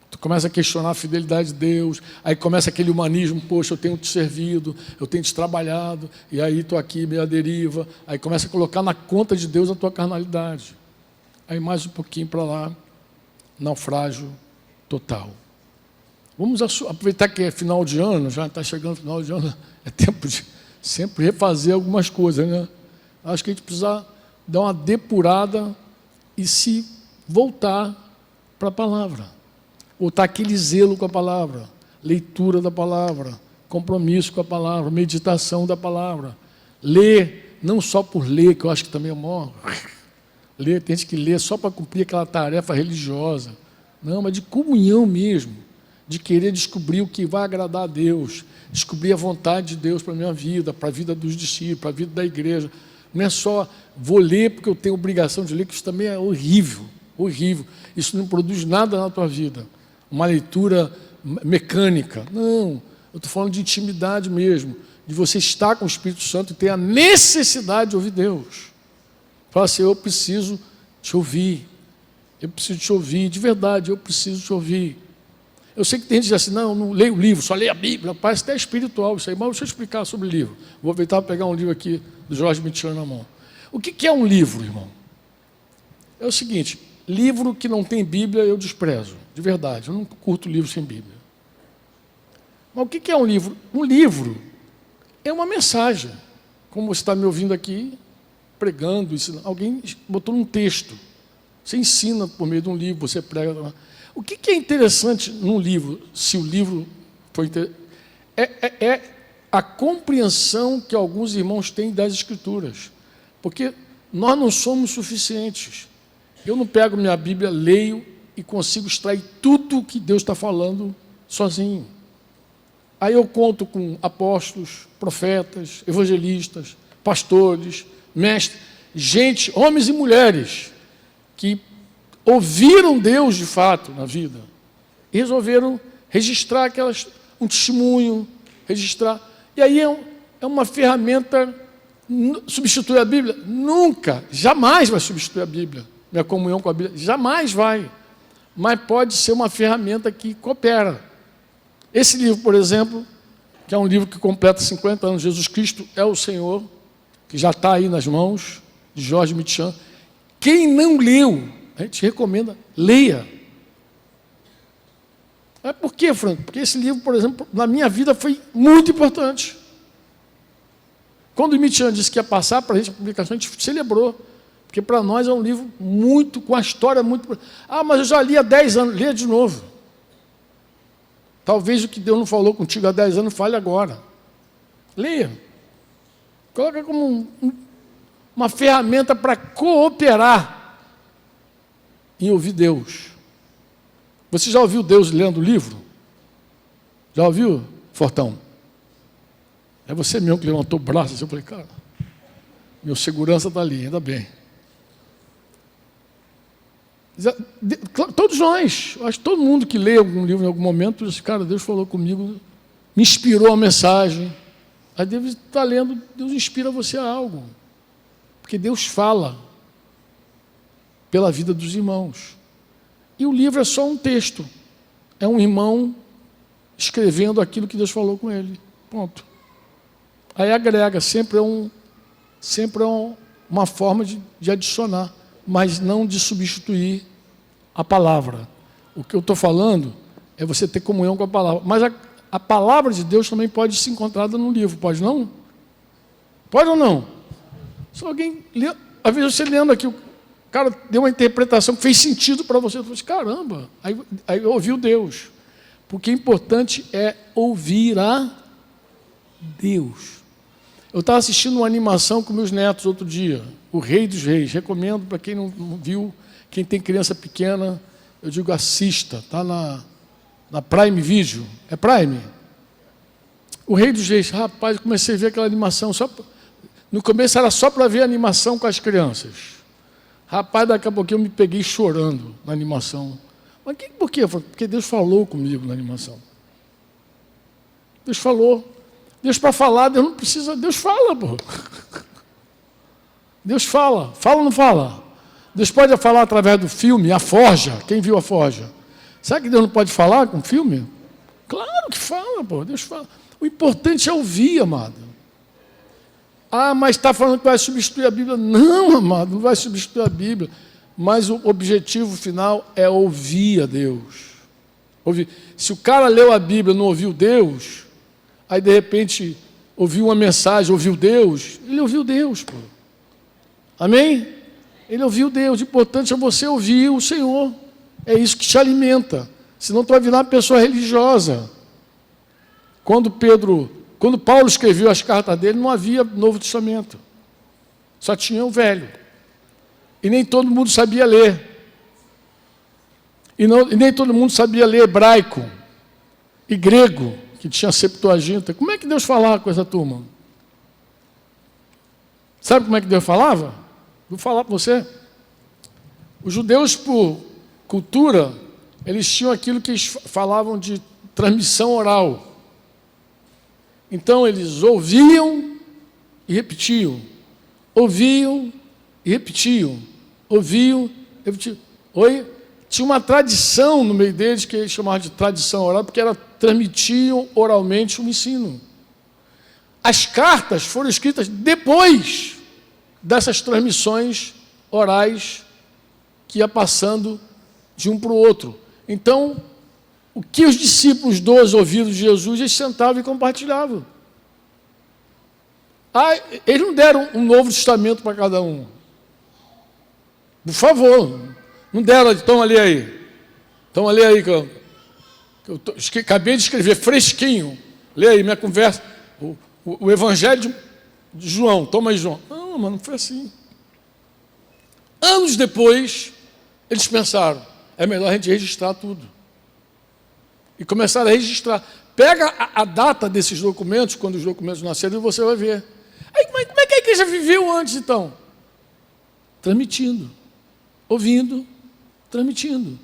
Tu começa a questionar a fidelidade de Deus, aí começa aquele humanismo, poxa, eu tenho te servido, eu tenho te trabalhado, e aí estou aqui meio à deriva, aí começa a colocar na conta de Deus a tua carnalidade. Aí mais um pouquinho para lá, naufrágio total. Vamos aproveitar que é final de ano, já está chegando o final de ano, é tempo de sempre refazer algumas coisas, né? Acho que a gente precisa dar uma depurada e se voltar para a palavra. Voltar aquele zelo com a palavra, leitura da palavra, compromisso com a palavra, meditação da palavra. Ler, não só por ler, que eu acho que também é maior. Ler, tem gente que lê só para cumprir aquela tarefa religiosa. Não, mas de comunhão mesmo. De querer descobrir o que vai agradar a Deus, descobrir a vontade de Deus para a minha vida, para a vida dos discípulos, para a vida da igreja. Não é só vou ler porque eu tenho obrigação de ler, que isso também é horrível, horrível. Isso não produz nada na tua vida. Uma leitura mecânica. Não, eu estou falando de intimidade mesmo, de você estar com o Espírito Santo e ter a necessidade de ouvir Deus. Fala assim, eu preciso te ouvir, eu preciso te ouvir, de verdade, eu preciso te ouvir. Eu sei que tem gente que diz assim, não, eu não leio o livro, só leio a Bíblia, parece até espiritual isso aí, mas deixa eu explicar sobre o livro. Vou aproveitar para pegar um livro aqui do Jorge Mitian na mão. O que é um livro, irmão? É o seguinte, livro que não tem Bíblia eu desprezo, de verdade, eu não curto livro sem Bíblia. Mas o que é um livro? Um livro é uma mensagem, como você está me ouvindo aqui, pregando, ensinando. Alguém botou um texto, você ensina por meio de um livro, você prega. O que é interessante num livro, se o livro for interessante, é a compreensão que alguns irmãos têm das Escrituras. Porque nós não somos suficientes. Eu não pego minha Bíblia, leio e consigo extrair tudo o que Deus está falando sozinho. Aí eu conto com apóstolos, profetas, evangelistas, pastores, mestres, gente, homens e mulheres, que ouviram Deus de fato na vida e resolveram registrar um testemunho, registrar. E aí é uma ferramenta. Substitui a Bíblia? Nunca, jamais vai substituir a Bíblia. Minha comunhão com a Bíblia, jamais vai. Mas pode ser uma ferramenta que coopera. Esse livro, por exemplo, que é um livro que completa 50 anos, Jesus Cristo é o Senhor, que já está aí nas mãos de Jorge Mitian. Quem não leu, a gente recomenda, leia. Por quê, Franco? Porque esse livro, por exemplo, na minha vida foi muito importante. Quando o Mitian disse que ia passar para a gente a publicação, a gente celebrou. Porque para nós é um livro muito, com a história muito... Ah, mas eu já li há 10 anos. Leia de novo. Talvez o que Deus não falou contigo há 10 anos fale agora. Leia. Coloca como uma ferramenta para cooperar em ouvir Deus. Você já ouviu Deus lendo o livro? Já ouviu, Fortão? É você mesmo que levantou o braço. Eu falei, cara, meu segurança está ali, ainda bem. Todos nós, acho que todo mundo que lê algum livro em algum momento, diz, cara, Deus falou comigo, me inspirou a mensagem. Aí Deus está lendo, Deus inspira você a algo. Porque Deus fala pela vida dos irmãos. E o livro é só um texto. É um irmão escrevendo aquilo que Deus falou com ele. Ponto. Aí agrega, sempre é uma forma de adicionar, mas não de substituir a palavra. O que eu estou falando é você ter comunhão com a palavra. Mas a palavra de Deus também pode ser encontrada no livro, pode não? Pode ou não? Se alguém lê, às vezes você lendo aqui, o cara deu uma interpretação que fez sentido para você, você falou assim, caramba, aí ouviu Deus. Porque o importante é ouvir a Deus. Eu estava assistindo uma animação com meus netos outro dia, O Rei dos Reis. Recomendo para quem não viu, quem tem criança pequena, eu digo assista, está na Prime Video. É Prime? O Rei dos Reis. Rapaz, eu comecei a ver aquela animação. No começo era só para ver a animação com as crianças. Rapaz, daqui a pouco eu me peguei chorando na animação. Mas por quê? Porque Deus falou comigo na animação. Deus falou. Deus para falar, Deus não precisa, Deus fala, pô. Deus fala, fala ou não fala? Deus pode falar através do filme, A Forja, quem viu A Forja? Será que Deus não pode falar com filme? Claro que fala, pô, Deus fala. O importante é ouvir, amado. Ah, mas está falando que vai substituir a Bíblia. Não, amado, não vai substituir a Bíblia. mas o objetivo final é ouvir a Deus. Ouvir. Se o cara leu a Bíblia e não ouviu Deus, aí de repente ouviu uma mensagem, ouviu Deus, ele ouviu Deus, pô. Amém? Ele ouviu Deus. O importante é você ouvir o Senhor. É isso que te alimenta. Senão tu vai virar uma pessoa religiosa. Quando Paulo escreveu as cartas dele, não havia Novo Testamento. Só tinha o Velho. E nem todo mundo sabia ler. E nem todo mundo sabia ler hebraico e grego, que tinha Septuaginta. Como é que Deus falava com essa turma? Sabe como é que Deus falava? Vou falar para você. Os judeus, por cultura, eles tinham aquilo que eles falavam de transmissão oral. Então, eles ouviam e repetiam. Ouviam e repetiam. Ouviam e repetiam. Oi? Tinha uma tradição no meio deles, que eles chamavam de tradição oral, porque transmitiam oralmente um ensino. As cartas foram escritas depois dessas transmissões orais que ia passando de um para o outro. Então, o que os discípulos 12 ouviram de Jesus, eles sentavam e compartilhavam. Eles não deram um Novo Testamento para cada um. Por favor, não deram, estão ali aí. Estão ali aí, que eu acabei de escrever, fresquinho. Lê aí minha conversa. O Evangelho de João, toma aí, João. Não, mas não foi assim. Anos depois, eles pensaram, é melhor a gente registrar tudo. E começaram a registrar. Pega a data desses documentos, quando os documentos nasceram, e você vai ver. Aí, como é que a igreja viveu antes, então? Transmitindo, ouvindo, transmitindo.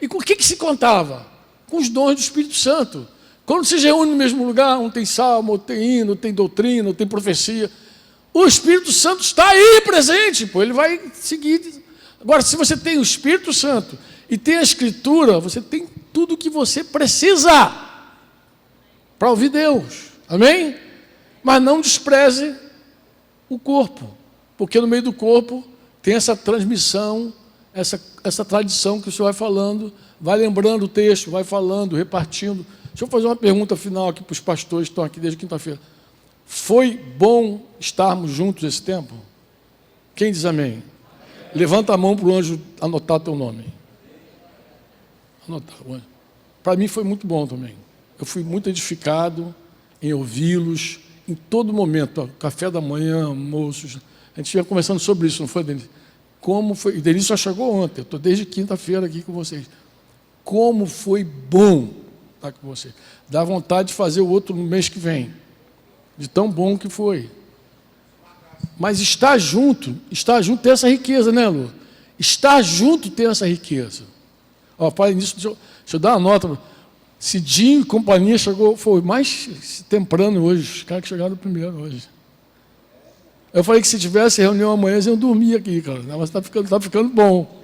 E com o que se contava? Com os dons do Espírito Santo. Quando se reúne no mesmo lugar, um tem salmo, outro tem hino, tem doutrina, outro tem profecia. O Espírito Santo está aí presente, pô, ele vai seguir. Agora, se você tem o Espírito Santo e tem a Escritura, você tem tudo o que você precisa para ouvir Deus. Amém? Mas não despreze o corpo, porque no meio do corpo tem essa transmissão, essa tradição que o Senhor vai falando, vai lembrando o texto, vai falando, repartindo. Deixa eu fazer uma pergunta final aqui para os pastores que estão aqui desde quinta-feira. Foi bom estarmos juntos esse tempo? Quem diz amém? Levanta a mão para o anjo anotar teu nome. Anotar. Para mim foi muito bom também. Eu fui muito edificado em ouvi-los em todo momento. Café da manhã, almoços. A gente ia conversando sobre isso, não foi, Denise? Como foi? E Denise só chegou ontem. Eu estou desde quinta-feira aqui com vocês. Como foi bom estar com vocês. Dá vontade de fazer o outro no mês que vem. De tão bom que foi. Mas estar junto tem essa riqueza, né, Lu? Estar junto tem essa riqueza. Ó, para nisso, deixa eu dar uma nota. Cidinho e companhia foi mais temprano hoje. Os caras que chegaram primeiro hoje. Eu falei que se tivesse reunião amanhã, eles iam dormir aqui, cara. Mas tá ficando bom.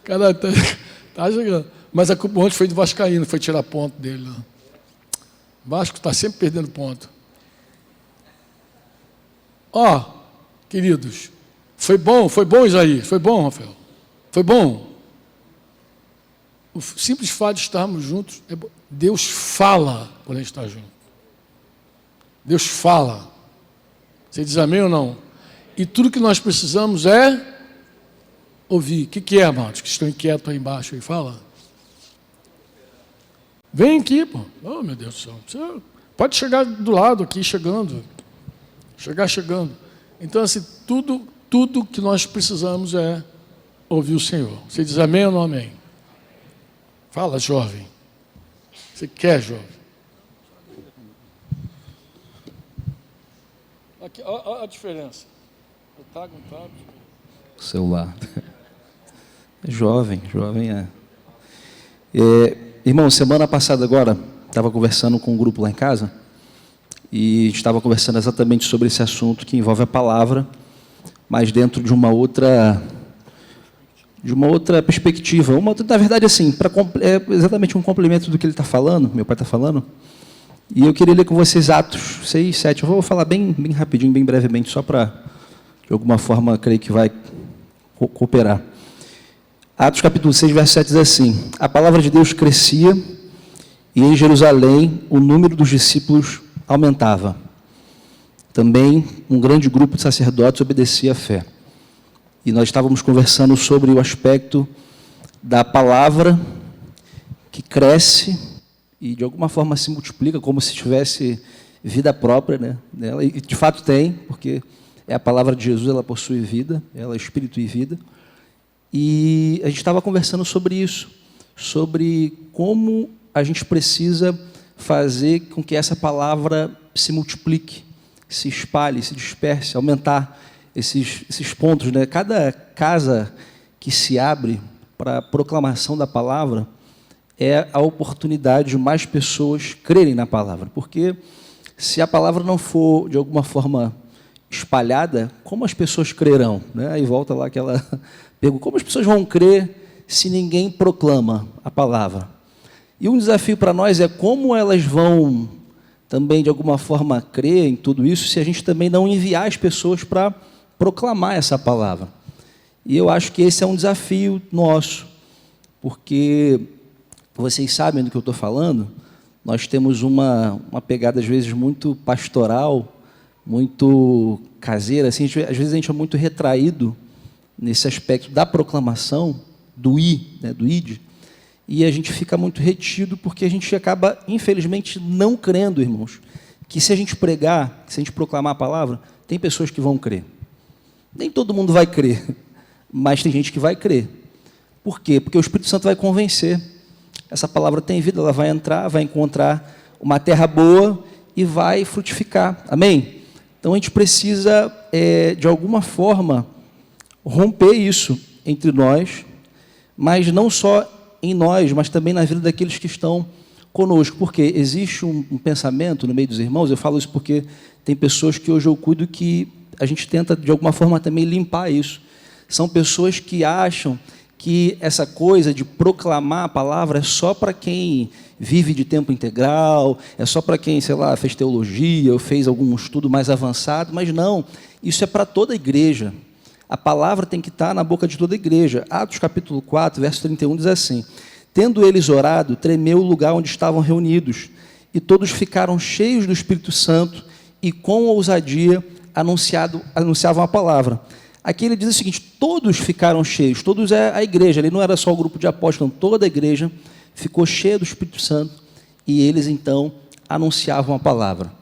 Cara, tá chegando. Mas a culpa ontem foi do Vascaíno, foi tirar ponto dele lá. O Vasco está sempre perdendo ponto. Ó, queridos, foi bom, Isaías, foi bom, Rafael, foi bom. O simples fato de estarmos juntos, Deus fala quando a gente está junto. Deus fala. Você diz amém ou não? E tudo que nós precisamos é ouvir. O que é, amados, que estão inquietos aí embaixo aí? Fala. Vem aqui, pô. Oh, meu Deus do céu. Você pode chegar do lado aqui, chegando. Chegando. Então, assim, tudo que nós precisamos é ouvir o Senhor. Você diz amém ou não amém? Fala, jovem. Você quer, jovem? Aqui, olha a diferença. Eu tago. Celular. Jovem irmão, semana passada agora, estava conversando com um grupo lá em casa, e a gente estava conversando exatamente sobre esse assunto que envolve a palavra, mas dentro de uma outra perspectiva. Na verdade, assim, é exatamente um complemento do que ele está falando, meu pai está falando, e eu queria ler com vocês Atos 6, 7. Eu vou falar bem rapidinho, bem brevemente, só para, de alguma forma, creio que vai cooperar. Atos capítulo 6, verso 7 diz assim: a palavra de Deus crescia e em Jerusalém o número dos discípulos aumentava. Também um grande grupo de sacerdotes obedecia à fé. E nós estávamos conversando sobre o aspecto da palavra que cresce e de alguma forma se multiplica como se tivesse vida própria, né, nela. E de fato tem, porque é a palavra de Jesus, ela possui vida, ela é espírito e vida. E a gente estava conversando sobre isso, sobre como a gente precisa fazer com que essa palavra se multiplique, se espalhe, se disperse, aumentar esses pontos, né? Cada casa que se abre para a proclamação da palavra é a oportunidade de mais pessoas crerem na palavra, porque se a palavra não for, de alguma forma, espalhada, como as pessoas crerão? Né? Aí volta lá aquela pergunta: como as pessoas vão crer se ninguém proclama a palavra? E um desafio para nós é como elas vão também, de alguma forma, crer em tudo isso, se a gente também não enviar as pessoas para proclamar essa palavra. E eu acho que esse é um desafio nosso, porque vocês sabem do que eu estou falando, nós temos uma pegada, às vezes, muito pastoral, muito caseira, assim, às vezes a gente é muito retraído nesse aspecto da proclamação, do né, do id, e a gente fica muito retido porque a gente acaba, infelizmente, não crendo, irmãos, que se a gente pregar, se a gente proclamar a palavra, tem pessoas que vão crer. Nem todo mundo vai crer, mas tem gente que vai crer. Por quê? Porque o Espírito Santo vai convencer. Essa palavra tem vida, ela vai entrar, vai encontrar uma terra boa e vai frutificar. Amém? Então, a gente precisa, de alguma forma, romper isso entre nós, mas não só em nós, mas também na vida daqueles que estão conosco. Porque existe um pensamento no meio dos irmãos, eu falo isso porque tem pessoas que hoje eu cuido que a gente tenta, de alguma forma, também limpar isso. São pessoas que acham que essa coisa de proclamar a palavra é só para quem vive de tempo integral, é só para quem, sei lá, fez teologia ou fez algum estudo mais avançado, mas não, isso é para toda a igreja. A palavra tem que estar na boca de toda a igreja. Atos capítulo 4, verso 31 diz assim: tendo eles orado, tremeu o lugar onde estavam reunidos, e todos ficaram cheios do Espírito Santo e com ousadia anunciavam a palavra. Aqui ele diz o seguinte: todos ficaram cheios, todos é a igreja, ele não era só o grupo de apóstolos, toda a igreja ficou cheia do Espírito Santo e eles então anunciavam a palavra.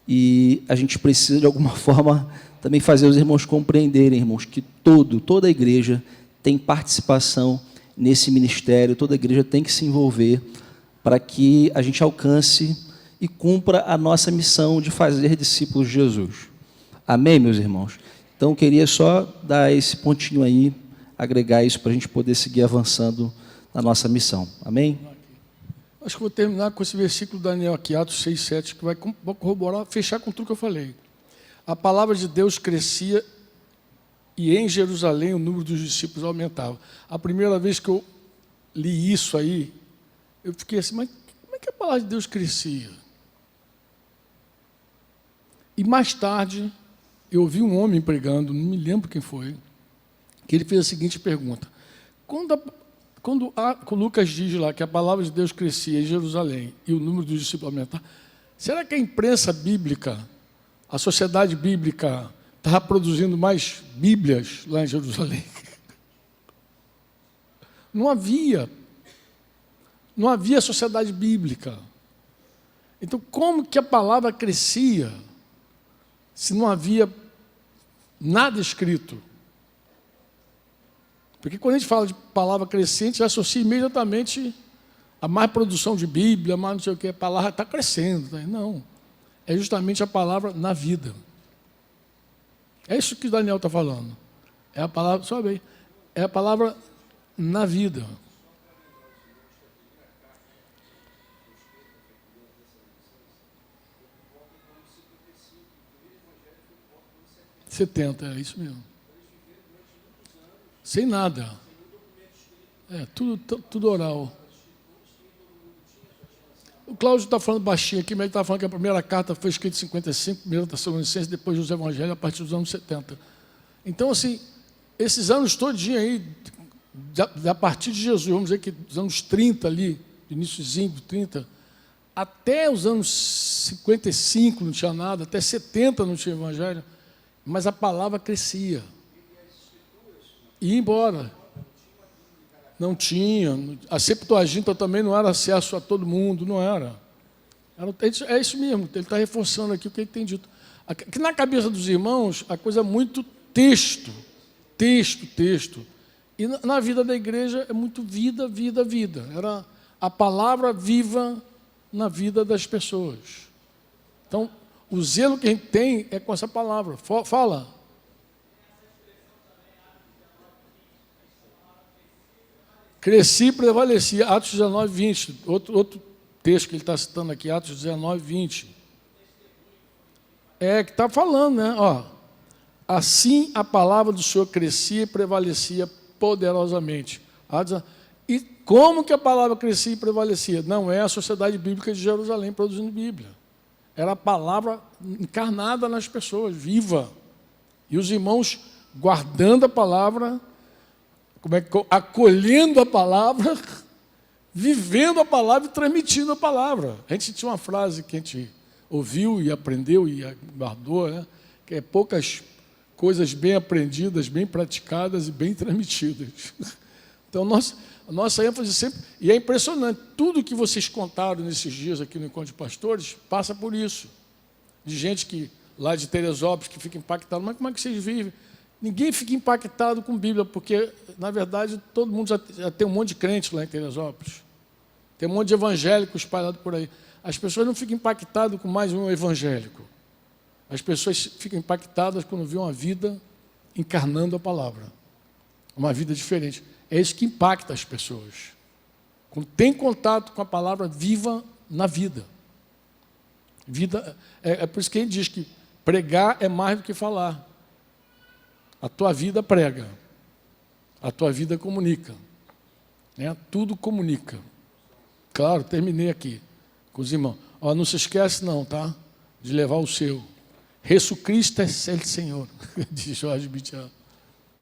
E a gente precisa de alguma forma também fazer os irmãos compreenderem, irmãos, que toda a igreja tem participação nesse ministério, toda a igreja tem que se envolver para que a gente alcance e cumpra a nossa missão de fazer discípulos de Jesus. Amém, meus irmãos? Então, eu queria só dar esse pontinho aí, agregar isso para a gente poder seguir avançando na nossa missão. Amém? Acho que vou terminar com esse versículo de Daniel aqui, Atos 6, 7, que vai corroborar, fechar com tudo que eu falei. A palavra de Deus crescia e em Jerusalém o número dos discípulos aumentava. A primeira vez que eu li isso aí, eu fiquei assim, mas como é que a palavra de Deus crescia? E mais tarde, eu ouvi um homem pregando, não me lembro quem foi, que ele fez a seguinte pergunta: quando Lucas diz lá que a palavra de Deus crescia em Jerusalém e o número dos discípulos aumentava, será que a imprensa bíblica, a sociedade bíblica, estava produzindo mais Bíblias lá em Jerusalém? Não havia sociedade bíblica. Então, como que a palavra crescia se não havia nada escrito? Porque quando a gente fala de palavra crescente, já associa imediatamente a mais produção de Bíblia, mais não sei o que, a palavra está crescendo. Tá? Não, é justamente a palavra na vida. É isso que Daniel está falando. É a palavra, sobe aí, é a palavra na vida. É isso mesmo. Sem nada. Tudo oral. O Cláudio está falando baixinho aqui, mas ele está falando que a primeira carta foi escrita em 55, primeira Tessalonicenses, depois dos Evangelhos, a partir dos anos 70. Então, assim, esses anos todinhos aí, a partir de Jesus, vamos dizer que dos anos 30 ali, iníciozinho de 30, até os anos 55 não tinha nada, até 70 não tinha evangelho, mas a palavra crescia. E ia embora. Não tinha. A Septuaginta também não era acesso a todo mundo, não era. É isso mesmo, ele está reforçando aqui o que ele tem dito. Que na cabeça dos irmãos, a coisa é muito texto. E na vida da igreja é muito vida. Era a palavra viva na vida das pessoas. Então, o zelo que a gente tem é com essa palavra. Fala. Cresci e prevaleci. Atos 19, 20. Outro texto que ele está citando aqui, Atos 19, 20. É que está falando, né? Ó, assim a palavra do Senhor crescia e prevalecia poderosamente. E como que a palavra crescia e prevalecia? Não é a Sociedade Bíblica de Jerusalém produzindo Bíblia. Era a palavra encarnada nas pessoas, viva. E os irmãos guardando a palavra, acolhendo a palavra, vivendo a palavra e transmitindo a palavra. A gente tinha uma frase que a gente ouviu e aprendeu e guardou, né? Que é poucas coisas bem aprendidas, bem praticadas e bem transmitidas. Então, a nossa ênfase sempre... E é impressionante, tudo que vocês contaram nesses dias aqui no Encontro de Pastores passa por isso. De gente que, lá de Teresópolis, que fica impactado. Mas como é que vocês vivem? Ninguém fica impactado com Bíblia, porque, na verdade, todo mundo já tem um monte de crente lá em Teresópolis. Tem um monte de evangélico espalhado por aí. As pessoas não ficam impactadas com mais um evangélico. As pessoas ficam impactadas quando vêem uma vida encarnando a palavra. Uma vida diferente. É isso que impacta as pessoas. Quando tem contato com a palavra viva na vida. É por isso que ele diz que pregar é mais do que falar. A tua vida prega. A tua vida comunica. Né? Tudo comunica. Claro, terminei aqui com os irmãos. Ó, não se esquece não, tá? De levar o seu. Jesus Cristo é Senhor, diz Jorge Bitial.